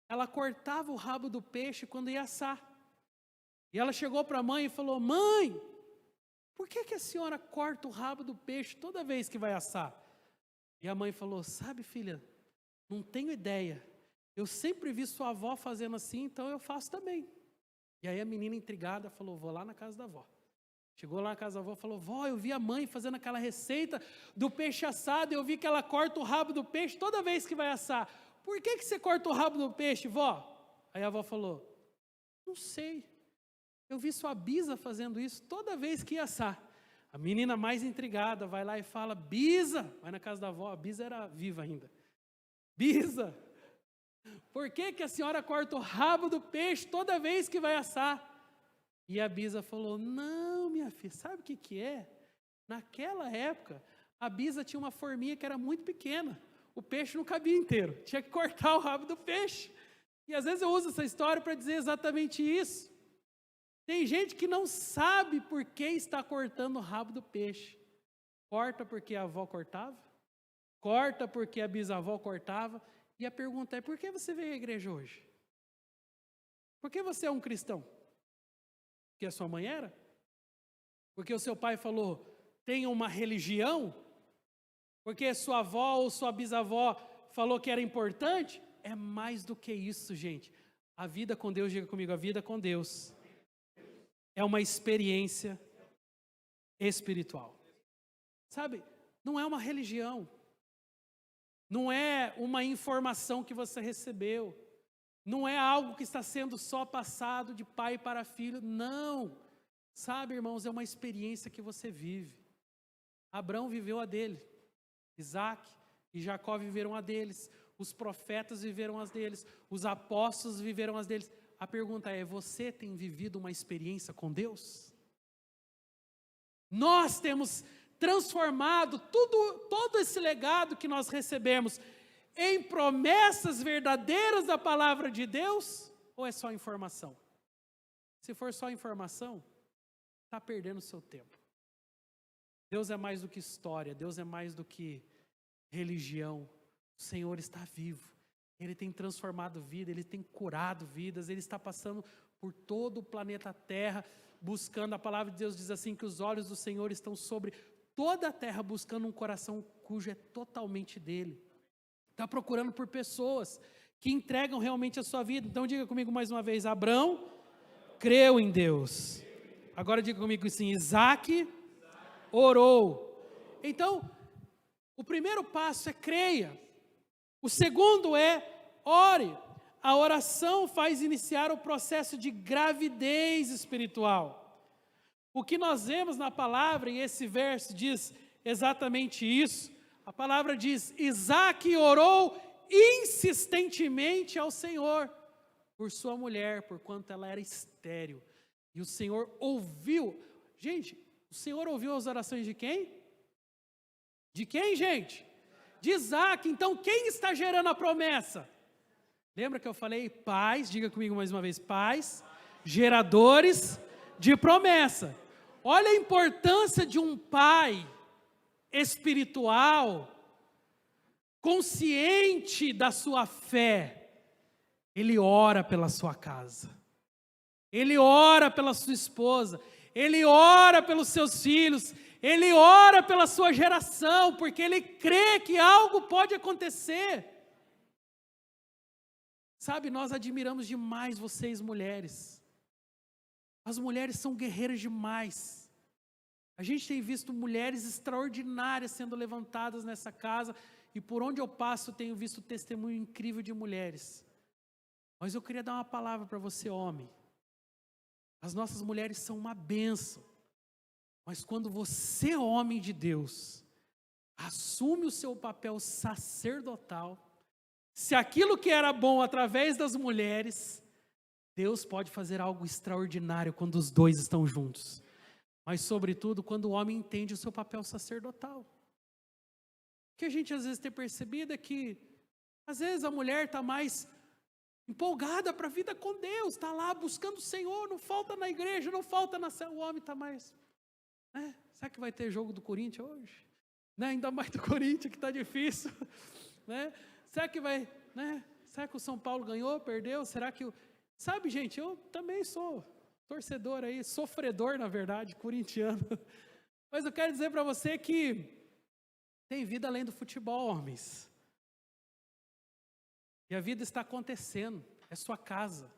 ela cortava o rabo do peixe quando ia assar. E ela chegou para a mãe e falou: mãe, por que a senhora corta o rabo do peixe toda vez que vai assar? E a mãe falou: sabe, filha, não tenho ideia. Eu sempre vi sua avó fazendo assim, então eu faço também. E aí a menina intrigada falou: vou lá na casa da avó. Chegou lá na casa da avó e falou: vó, eu vi a mãe fazendo aquela receita do peixe assado, eu vi que ela corta o rabo do peixe toda vez que vai assar. Por que você corta o rabo do peixe, vó? Aí a avó falou: não sei. Eu vi sua bisa fazendo isso toda vez que ia assar. A menina mais intrigada vai lá e fala: bisa, vai na casa da avó, a bisa era viva ainda. Bisa, por que a senhora corta o rabo do peixe toda vez que vai assar? E a bisa falou: não, minha filha, sabe o que é? Naquela época, a bisa tinha uma forminha que era muito pequena. O peixe não cabia inteiro, tinha que cortar o rabo do peixe. E às vezes eu uso essa história para dizer exatamente isso. Tem gente que não sabe por que está cortando o rabo do peixe. Corta porque a avó cortava, corta porque a bisavó cortava. E a pergunta é: por que você veio à igreja hoje? Por que você é um cristão? Porque a sua mãe era? Porque o seu pai falou: tenha uma religião? Porque a sua avó ou sua bisavó falou que era importante? É mais do que isso, gente. A vida com Deus, diga comigo, a vida com Deus é uma experiência espiritual. Sabe, não é uma religião. Não é uma informação que você recebeu. Não é algo que está sendo só passado de pai para filho. Não. Sabe, irmãos, é uma experiência que você vive. Abraão viveu a dele. Isaac e Jacó viveram a deles. Os profetas viveram as deles. Os apóstolos viveram as deles. A pergunta é: você tem vivido uma experiência com Deus? Nós temos transformado todo esse legado que nós recebemos em promessas verdadeiras da palavra de Deus? Ou é só informação? Se for só informação, está perdendo o seu tempo. Deus é mais do que história, Deus é mais do que religião. o Senhor está vivo. Ele tem transformado vida, Ele tem curado vidas, Ele está passando por todo o planeta Terra, buscando, a palavra de Deus diz assim, que os olhos do Senhor estão sobre toda a terra, buscando um coração cujo é totalmente dEle. Está procurando por pessoas que entregam realmente a sua vida. Então diga comigo mais uma vez, Abrão creu em Deus. Agora diga comigo assim, Isaac orou. Então, o primeiro passo é creia. O segundo é ore. A oração faz iniciar o processo de gravidez espiritual. O que nós vemos na palavra, e esse verso diz exatamente isso, a palavra diz, Isaac orou insistentemente ao Senhor, por sua mulher, porquanto ela era estéril. E o Senhor ouviu, gente, o Senhor ouviu as orações de quem? De quem, gente? De Isaac. Então quem está gerando a promessa? Lembra que eu falei pais, diga comigo mais uma vez, pais, geradores de promessa. Olha a importância de um pai espiritual, consciente da sua fé. Ele ora pela sua casa, ele ora pela sua esposa, ele ora pelos seus filhos, ele ora pela sua geração, porque ele crê que algo pode acontecer. Sabe, nós admiramos demais vocês mulheres. As mulheres são guerreiras demais. A gente tem visto mulheres extraordinárias sendo levantadas nessa casa, e por onde eu passo tenho visto testemunho incrível de mulheres. Mas eu queria dar uma palavra para você, homem. As nossas mulheres são uma bênção. Mas quando você, homem de Deus, assume o seu papel sacerdotal, se aquilo que era bom através das mulheres, Deus pode fazer algo extraordinário quando os dois estão juntos. Mas sobretudo quando o homem entende o seu papel sacerdotal. O que a gente às vezes tem percebido é que, às vezes a mulher está mais empolgada para a vida com Deus, está lá buscando o Senhor, não falta na igreja, não falta na célula, o homem está mais, né? Será que vai ter jogo do Corinthians hoje? Né? Ainda mais do Corinthians, que está difícil, né? Será que vai, né? Será que o São Paulo ganhou, perdeu? Será que sabe, gente, eu também sou torcedor aí, sofredor na verdade, corintiano, mas eu quero dizer para você que tem vida além do futebol, homens. E a vida está acontecendo, é sua casa,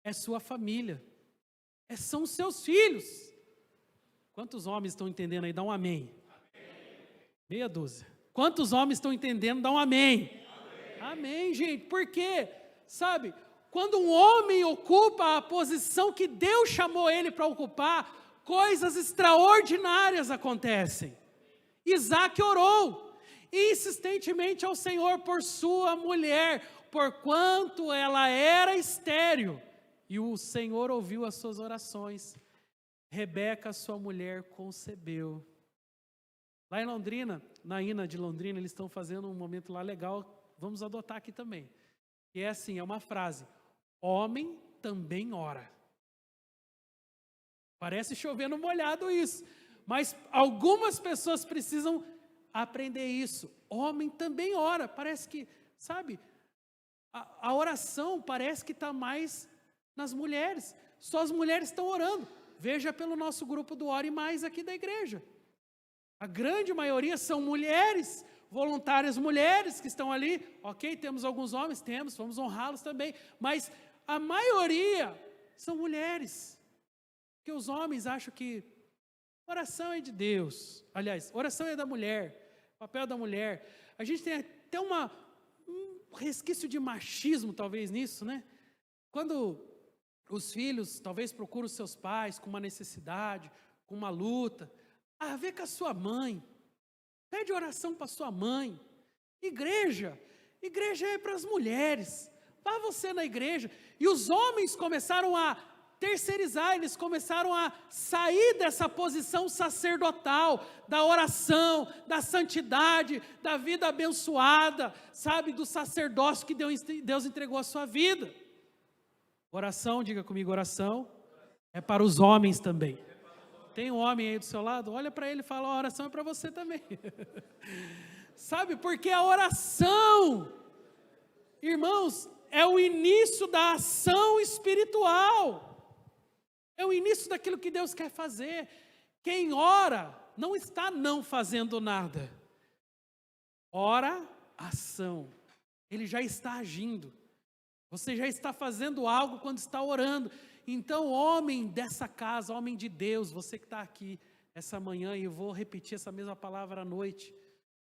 é sua família, são seus filhos. Quantos homens estão entendendo aí? Dá um amém. Meia dúzia. Quantos homens estão entendendo? Dá um amém. Amém, gente. Por quê? Sabe, quando um homem ocupa a posição que Deus chamou ele para ocupar, coisas extraordinárias acontecem. Isaac orou insistentemente ao Senhor por sua mulher, porquanto ela era estéril, e o Senhor ouviu as suas orações. Rebeca, sua mulher, concebeu. Lá em Londrina, na INA de Londrina, eles estão fazendo um momento lá legal, vamos adotar aqui também. E é assim, é uma frase, homem também ora. Parece chover no molhado isso, mas algumas pessoas precisam aprender isso. Homem também ora, parece que, sabe, a oração parece que está mais nas mulheres, só as mulheres estão orando. Veja pelo nosso grupo do Ore Mais aqui da igreja. A grande maioria são mulheres, voluntárias mulheres que estão ali. Ok, temos alguns homens, temos, vamos honrá-los também. Mas a maioria são mulheres. Porque os homens acham que oração é de Deus. Aliás, oração é da mulher, papel da mulher. A gente tem até um resquício de machismo talvez nisso, né? Quando os filhos talvez procuram os seus pais com uma necessidade, com uma luta, vê com a sua mãe, pede oração para sua mãe. Igreja é para as mulheres, vá você na igreja. E os homens começaram a terceirizar, eles começaram a sair dessa posição sacerdotal, da oração, da santidade, da vida abençoada, sabe, do sacerdócio que Deus entregou a sua vida. Oração, diga comigo, oração é para os homens também. Tem um homem aí do seu lado, olha para ele e fala, a oração é para você também. Sabe, porque a oração, irmãos, é o início da ação espiritual. É o início daquilo que Deus quer fazer. Quem ora não está não fazendo nada. Ora, ação. Ele já está agindo. Você já está fazendo algo quando está orando. Então, homem dessa casa, homem de Deus, você que está aqui essa manhã, e eu vou repetir essa mesma palavra à noite.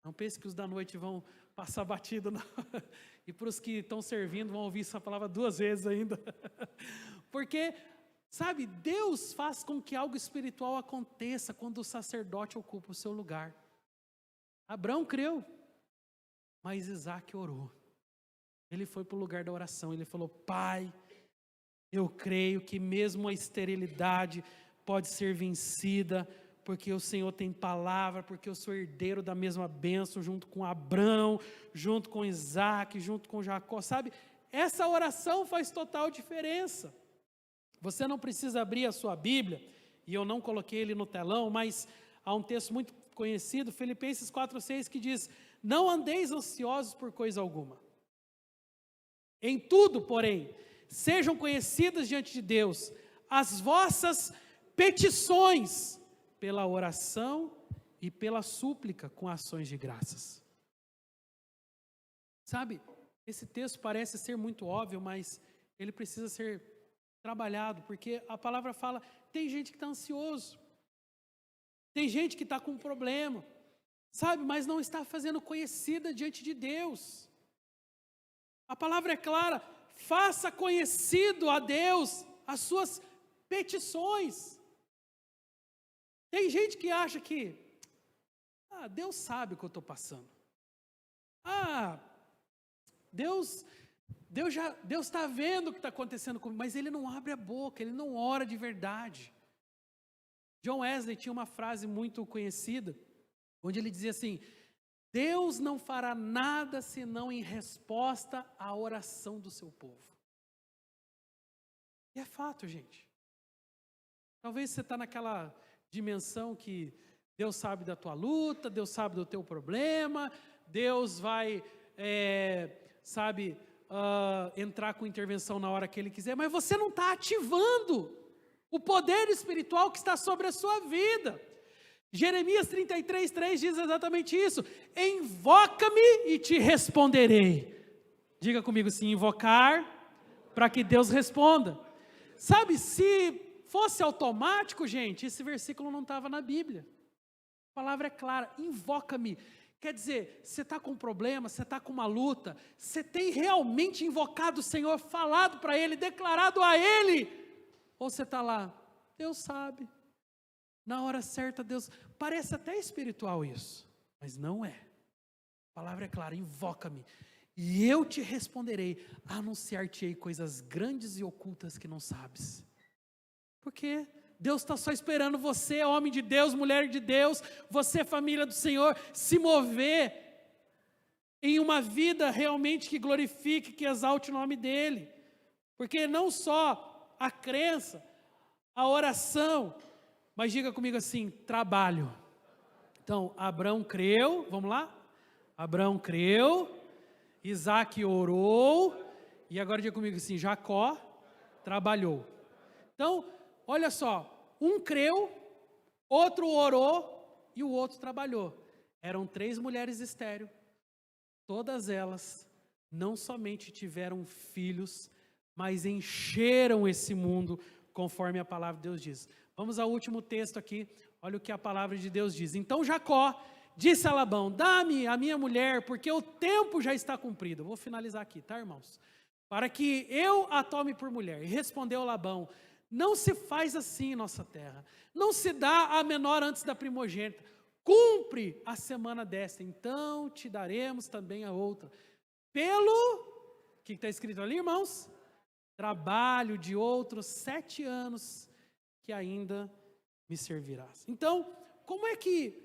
Não pense que os da noite vão passar batido, não. E para os que estão servindo, vão ouvir essa palavra 2 vezes ainda. Porque, sabe, Deus faz com que algo espiritual aconteça quando o sacerdote ocupa o seu lugar. Abraão creu, mas Isaac orou. Ele foi para o lugar da oração, ele falou: Pai, eu creio que mesmo a esterilidade pode ser vencida, porque o Senhor tem palavra, porque eu sou herdeiro da mesma bênção, junto com Abraão, junto com Isaac, junto com Jacó, sabe? Essa oração faz total diferença. Você não precisa abrir a sua Bíblia, e eu não coloquei ele no telão, mas há um texto muito conhecido, Filipenses 4:6, que diz: não andeis ansiosos por coisa alguma. Em tudo, porém, sejam conhecidas diante de Deus as vossas petições, pela oração e pela súplica com ações de graças. Sabe, esse texto parece ser muito óbvio, mas ele precisa ser trabalhado, porque a palavra fala, tem gente que está ansioso, tem gente que está com um problema, sabe, mas não está fazendo conhecida diante de Deus. A palavra é clara, faça conhecido a Deus as suas petições. Tem gente que acha que, Deus sabe o que eu estou passando. Deus está vendo o que está acontecendo comigo, mas Ele não abre a boca, Ele não ora de verdade. John Wesley tinha uma frase muito conhecida, onde ele dizia assim: Deus não fará nada senão em resposta à oração do seu povo. E é fato, gente. Talvez você está naquela dimensão que Deus sabe da tua luta, Deus sabe do teu problema, Deus vai, entrar com intervenção na hora que Ele quiser, mas você não está ativando o poder espiritual que está sobre a sua vida. Jeremias 33:3 diz exatamente isso: invoca-me e te responderei. Diga comigo assim: invocar para que Deus responda. Sabe, se fosse automático, gente, esse versículo não estava na Bíblia. A palavra é clara: invoca-me. Quer dizer, você está com um problema, você está com uma luta, você tem realmente invocado o Senhor, falado para Ele, declarado a Ele, ou você está lá, Deus sabe, na hora certa Deus, parece até espiritual isso, mas não é. A palavra é clara: invoca-me, e eu te responderei, anunciar-te-ei coisas grandes e ocultas que não sabes. Porque Deus está só esperando você, homem de Deus, mulher de Deus, você, família do Senhor, se mover em uma vida realmente que glorifique, que exalte o nome dEle. Porque não só a crença, a oração, mas diga comigo assim: trabalho. Então, Abraão creu, vamos lá? Abraão creu, Isaac orou, e agora diga comigo assim: Jacó trabalhou. Então, olha só, um creu, outro orou e o outro trabalhou. Eram 3 mulheres estéreis. Todas elas não somente tiveram filhos, mas encheram esse mundo, conforme a palavra de Deus diz. Vamos ao último texto aqui, olha o que a palavra de Deus diz. Então Jacó disse a Labão: dá-me a minha mulher, porque o tempo já está cumprido. Eu vou finalizar aqui, tá, irmãos? Para que eu a tome por mulher. E respondeu Labão: não se faz assim em nossa terra, não se dá a menor antes da primogênita, cumpre a semana desta, então te daremos também a outra, pelo, o que está escrito ali, irmãos? Trabalho de outros 7 anos, que ainda me servirás. Então, como é que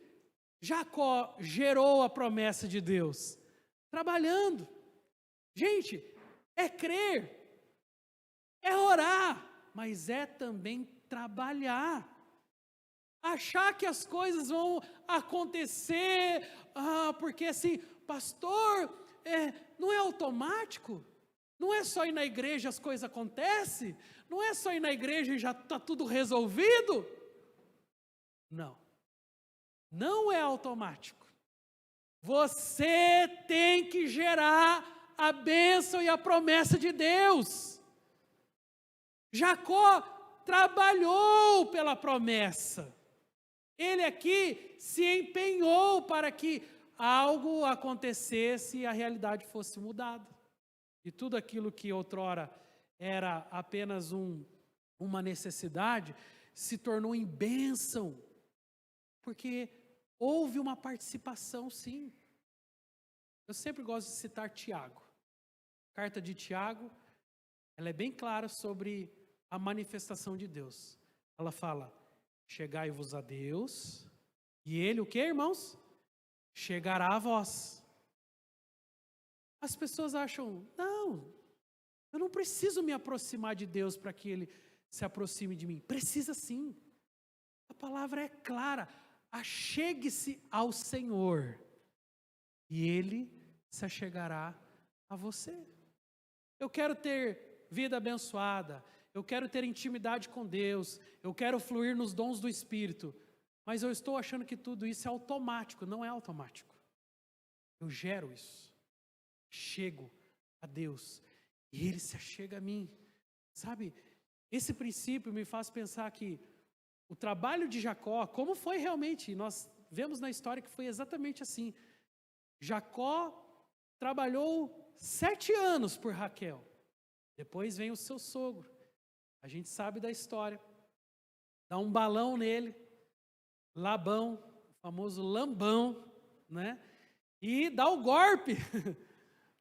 Jacó gerou a promessa de Deus? Trabalhando. Gente, é crer, é orar, mas é também trabalhar. achar que as coisas vão acontecer, porque assim, pastor, não é automático, não é só ir na igreja as coisas acontecem, não é só ir na igreja e já está tudo resolvido. Não, não é automático. Você tem que gerar a bênção e a promessa de Deus. Jacó trabalhou pela promessa. Ele aqui se empenhou para que algo acontecesse e a realidade fosse mudada. E tudo aquilo que outrora era apenas uma necessidade, se tornou em bênção. Porque houve uma participação, sim. Eu sempre gosto de citar Tiago. A carta de Tiago, ela é bem clara sobre a manifestação de Deus. Ela fala, chegai-vos a Deus, e Ele, o que, irmãos? Chegará a vós. As pessoas acham, não, eu não preciso me aproximar de Deus para que Ele se aproxime de mim. Precisa sim. A palavra é clara, achegue-se ao Senhor, e Ele se achegará a você. Eu quero ter vida abençoada, eu quero ter intimidade com Deus, eu quero fluir nos dons do Espírito, mas eu estou achando que tudo isso é automático. Não é automático. Eu gero isso, chego a Deus e Ele se achega a mim. Sabe, esse princípio me faz pensar que o trabalho de Jacó, como foi realmente, nós vemos na história que foi exatamente assim. Jacó trabalhou 7 anos por Raquel, depois vem o seu sogro, a gente sabe da história, dá um balão nele, Labão, o famoso lambão, né? E dá o golpe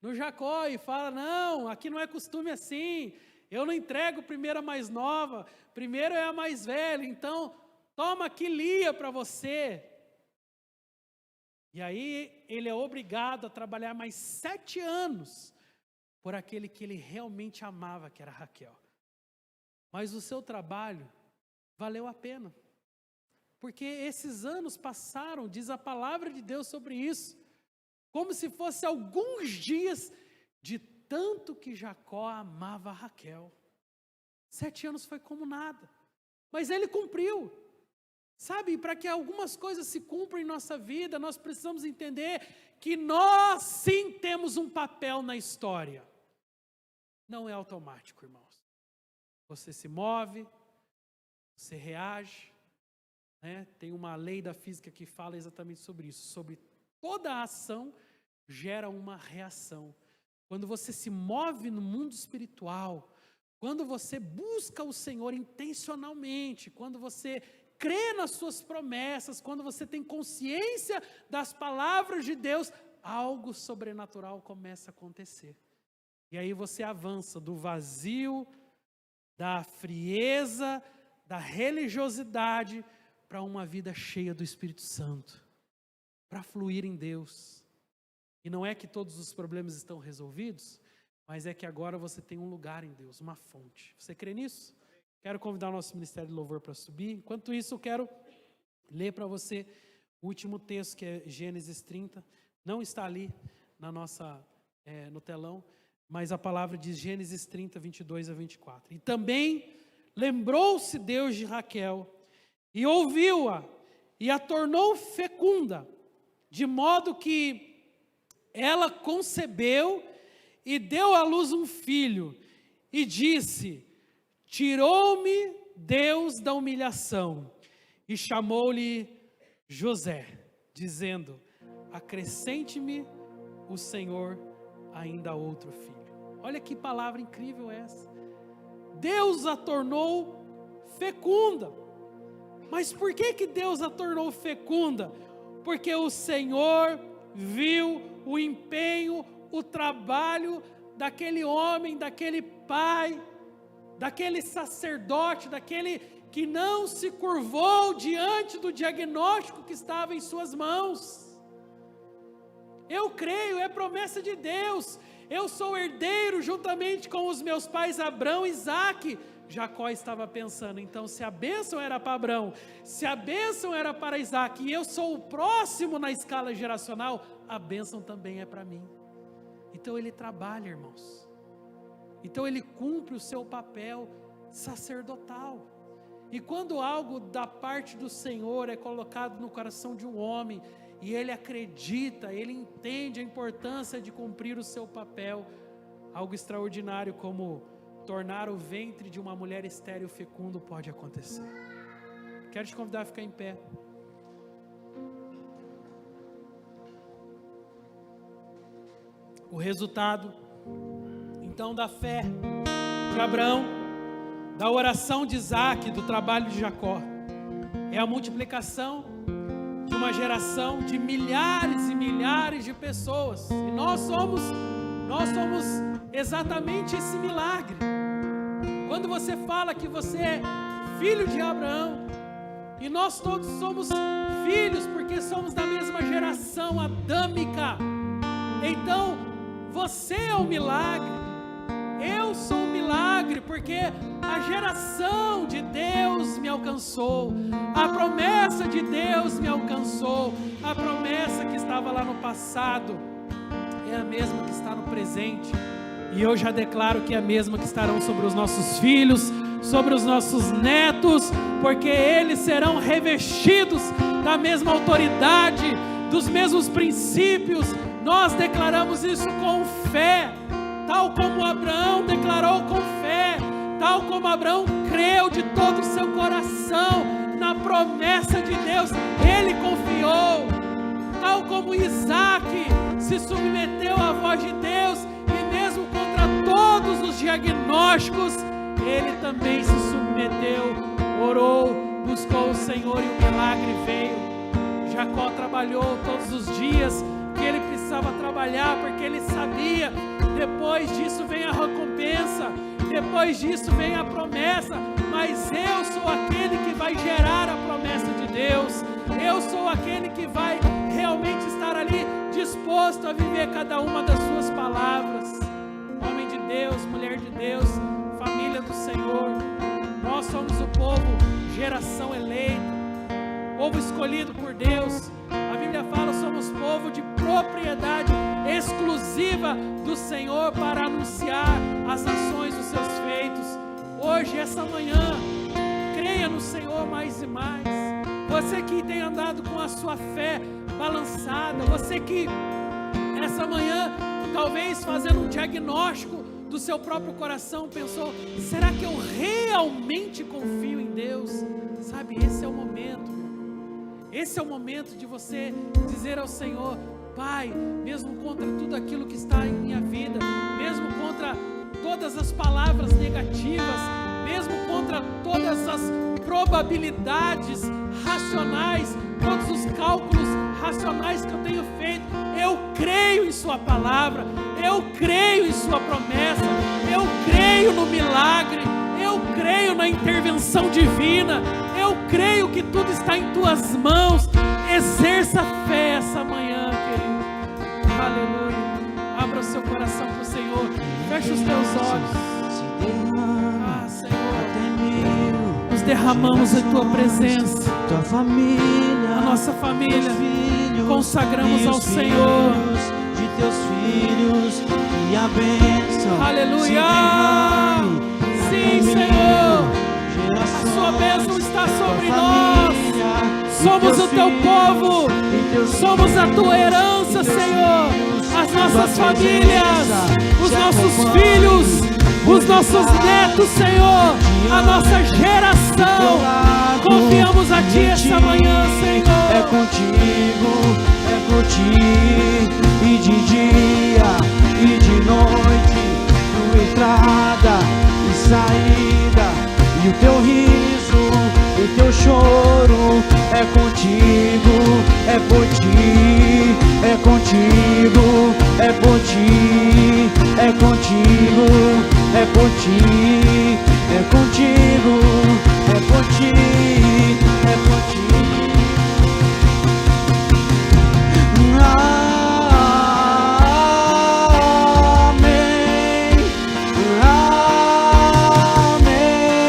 no Jacó e fala, não, aqui não é costume assim, eu não entrego primeiro a mais nova, primeiro é a mais velha, então toma aqui Lia para você. E aí ele é obrigado a trabalhar mais 7 anos por aquele que ele realmente amava, que era Raquel. Mas o seu trabalho valeu a pena, porque esses anos passaram, diz a palavra de Deus sobre isso, como se fosse alguns dias de tanto que Jacó amava Raquel. 7 anos foi como nada, mas ele cumpriu. Sabe, para que algumas coisas se cumpram em nossa vida, nós precisamos entender que nós sim temos um papel na história. Não é automático, irmãos. Você se move, você reage, né? Tem uma lei da física que fala exatamente sobre isso. Sobre toda ação gera uma reação. Quando você se move no mundo espiritual, quando você busca o Senhor intencionalmente, quando você crê nas suas promessas, quando você tem consciência das palavras de Deus, algo sobrenatural começa a acontecer. E aí você avança do vazio, da frieza, da religiosidade, para uma vida cheia do Espírito Santo, para fluir em Deus. E não é que todos os problemas estão resolvidos, mas é que agora você tem um lugar em Deus, uma fonte. Você crê nisso? Quero convidar o nosso Ministério de Louvor para subir. Enquanto isso, eu quero ler para você o último texto, que é Gênesis 30. Não está ali no telão, mas a palavra diz Gênesis 30, 22 a 24. E também lembrou-se Deus de Raquel, e ouviu-a, e a tornou fecunda, de modo que ela concebeu e deu à luz um filho, e disse: tirou-me Deus da humilhação, e chamou-lhe José, dizendo: acrescente-me o Senhor ainda outro filho. Olha que palavra incrível essa. Deus a tornou fecunda. Mas por que Deus a tornou fecunda? Porque o Senhor viu o empenho, o trabalho daquele homem, daquele pai, daquele sacerdote, daquele que não se curvou diante do diagnóstico que estava em suas mãos. Eu creio, é promessa de Deus. Eu sou herdeiro juntamente com os meus pais Abraão e Isaque, Jacó estava pensando, então se a bênção era para Abraão, se a bênção era para Isaac, e eu sou o próximo na escala geracional, a bênção também é para mim. Então ele trabalha, irmãos. Então ele cumpre o seu papel sacerdotal. E quando algo da parte do Senhor é colocado no coração de um homem, e ele acredita, ele entende a importância de cumprir o seu papel, algo extraordinário como tornar o ventre de uma mulher estéril fecundo pode acontecer. Quero te convidar a ficar em pé. O resultado, então, da fé de Abraão, da oração de Isaac, do trabalho de Jacó, é a multiplicação de uma geração de milhares e milhares de pessoas. E nós somos exatamente esse milagre. Quando você fala que você é filho de Abraão, e nós todos somos filhos porque somos da mesma geração adâmica, então você é um milagre, eu sou um milagre, porque a geração de Deus me alcançou, a promessa de Deus me alcançou, a promessa que estava lá no passado é a mesma que está no presente. E eu já declaro que é a mesma que estarão sobre os nossos filhos, sobre os nossos netos, porque eles serão revestidos da mesma autoridade, dos mesmos princípios. Nós declaramos isso com fé, tal como Abraão declarou com fé, tal como Abraão creu de todo o seu coração na promessa de Deus, ele confiou, tal como Isaac se submeteu à voz de Deus, e mesmo contra todos os diagnósticos, ele também se submeteu, orou, buscou o Senhor, e o milagre veio. Jacó trabalhou todos os dias que ele precisava trabalhar, porque ele sabia, depois disso vem a recompensa, depois disso vem a promessa, mas eu sou aquele que vai gerar a promessa de Deus, eu sou aquele que vai realmente estar ali disposto a viver cada uma das suas palavras. Homem de Deus, mulher de Deus, família do Senhor, nós somos o povo, geração eleita, povo escolhido por Deus. A Bíblia fala, somos povo de propriedade exclusiva do Senhor para anunciar às nações os seus feitos. Hoje, essa manhã, creia no Senhor mais e mais. Você que tem andado com a sua fé balançada, você que essa manhã, talvez fazendo um diagnóstico do seu próprio coração, pensou, será que eu realmente confio em Deus? Sabe, esse é o momento. Esse é o momento de você dizer ao Senhor, Pai, mesmo contra tudo aquilo que está em minha vida, mesmo contra todas as palavras negativas, mesmo contra todas as probabilidades racionais, todos os cálculos racionais que eu tenho feito, eu creio em Sua palavra, eu creio em Sua promessa, eu creio no milagre, eu creio na intervenção divina, eu creio que tudo está em Tuas mãos. Exerça fé essa manhã, querido. Aleluia. Abra o seu coração para o Senhor. Feche os teus olhos. Ah, Senhor, nos derramamos em Tua presença. Tua família, a nossa família, filhos, consagramos ao Senhor. De Teus filhos, e a bênção. Aleluia. Sim, Senhor. A Sua bênção está sobre nós. Somos o Teu povo. Somos a Tua herança, Senhor. As nossas famílias, os nossos filhos, os nossos netos, Senhor. A nossa geração. Confiamos a Ti essa manhã, Senhor. É contigo, é por Ti. E de dia e de noite, tua entrada e saída. E o Teu riso, o Teu choro, é contigo, é por Ti, é contigo, é por Ti, é contigo, é por Ti, é contigo, é por Ti, é por Ti. Amém, amém.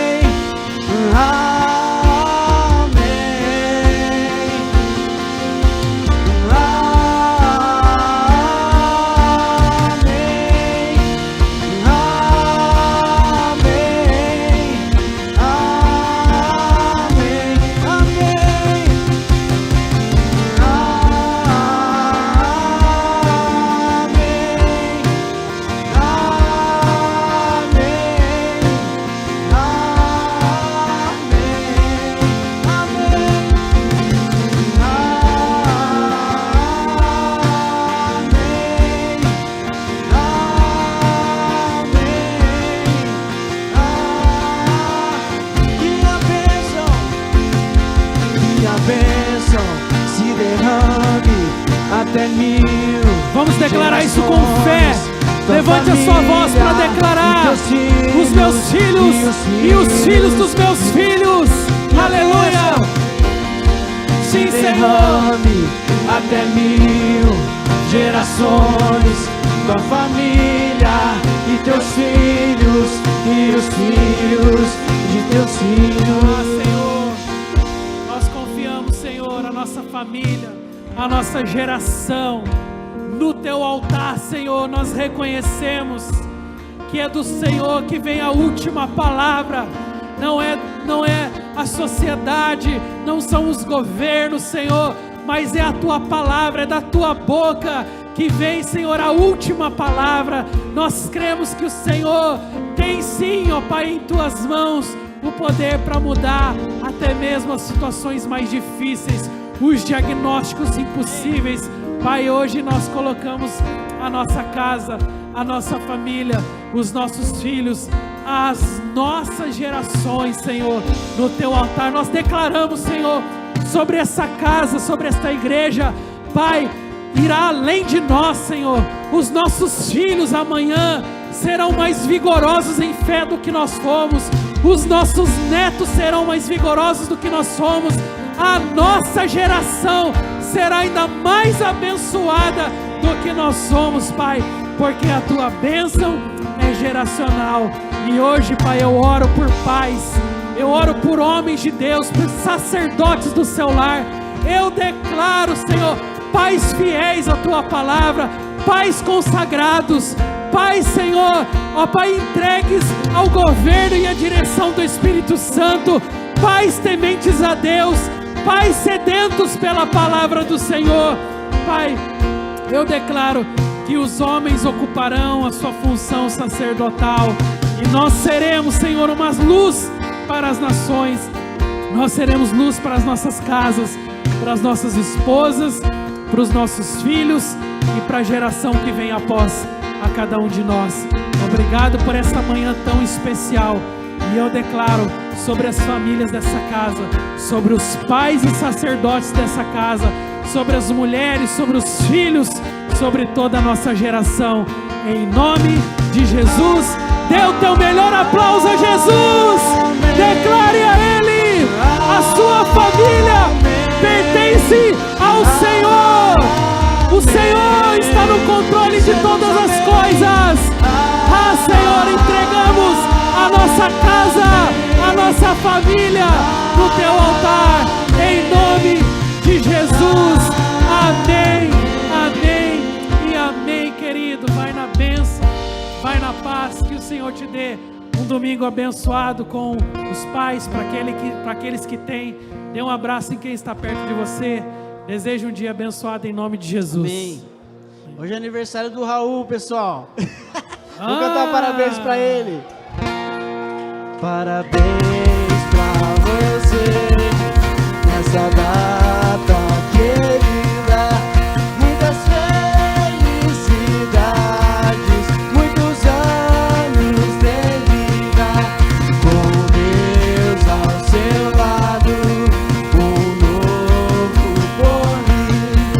até 1000. Vamos declarar isso com fé. Levante a sua voz para declarar: os meus filhos e os filhos dos meus filhos. Aleluia. Sim, Senhor. Até 1000 gerações, tua família e teus filhos e os filhos de teus filhos. Senhor, nós confiamos, Senhor, a nossa família, a nossa geração no teu altar, Senhor. Nós reconhecemos que é do Senhor que vem a última palavra. Não é a sociedade, não são os governos, Senhor, mas é a tua palavra, é da tua boca que vem, Senhor, a última palavra. Nós cremos que o Senhor tem sim, ó Pai, em tuas mãos o poder para mudar até mesmo as situações mais difíceis, os diagnósticos impossíveis. Pai, hoje nós colocamos a nossa casa, a nossa família, os nossos filhos, as nossas gerações, Senhor, no teu altar. Nós declaramos, Senhor, sobre essa casa, sobre esta igreja, Pai, irá além de nós, Senhor. Os nossos filhos amanhã serão mais vigorosos em fé do que nós fomos. Os nossos netos serão mais vigorosos do que nós somos. A nossa geração será ainda mais abençoada do que nós somos, Pai, porque a tua bênção é geracional. E hoje, Pai, eu oro por pais, eu oro por homens de Deus, por sacerdotes do seu lar. Eu declaro, Senhor, pais fiéis à tua palavra, pais consagrados, pais, Senhor, ó Pai, entregues ao governo e à direção do Espírito Santo, pais tementes a Deus, pais sedentos pela palavra do Senhor. Pai, eu declaro que os homens ocuparão a sua função sacerdotal e nós seremos, Senhor, uma luz para as nações. Nós seremos luz para as nossas casas, para as nossas esposas, para os nossos filhos e para a geração que vem após a cada um de nós. Obrigado por esta manhã tão especial. E eu declaro sobre as famílias dessa casa, sobre os pais e sacerdotes dessa casa, sobre as mulheres, sobre os filhos, sobre toda a nossa geração. Em nome de Jesus, dê o teu melhor aplauso a Jesus. Declare a Ele: a sua família pertence ao Senhor. O Senhor está no controle de todas as coisas. Ah, Senhor, entregamos a nossa casa, a nossa família no teu altar, em nome de Jesus. Amém, amém e amém, querido. Vai na bênção, vai na paz, que o Senhor te dê um domingo abençoado com os pais. Para aqueles que têm, dê um abraço em quem está perto de você. Desejo um dia abençoado em nome de Jesus. Amém. Hoje é aniversário do Raul, pessoal. Vou cantar parabéns pra ele. Parabéns pra você nessa data querida. Muitas felicidades, muitos anos de vida, com Deus ao seu lado, um novo porvir.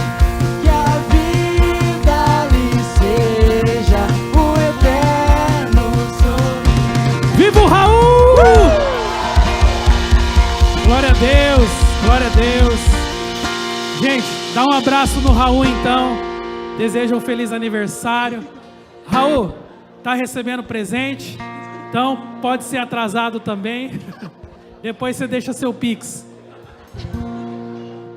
Que a vida lhe seja um eterno sorriso. Viva o Raul! Glória a Deus, glória a Deus. Gente, dá um abraço no Raul então. Desejo um feliz aniversário. Raul, tá recebendo presente? Então pode ser atrasado também. Depois você deixa seu Pix.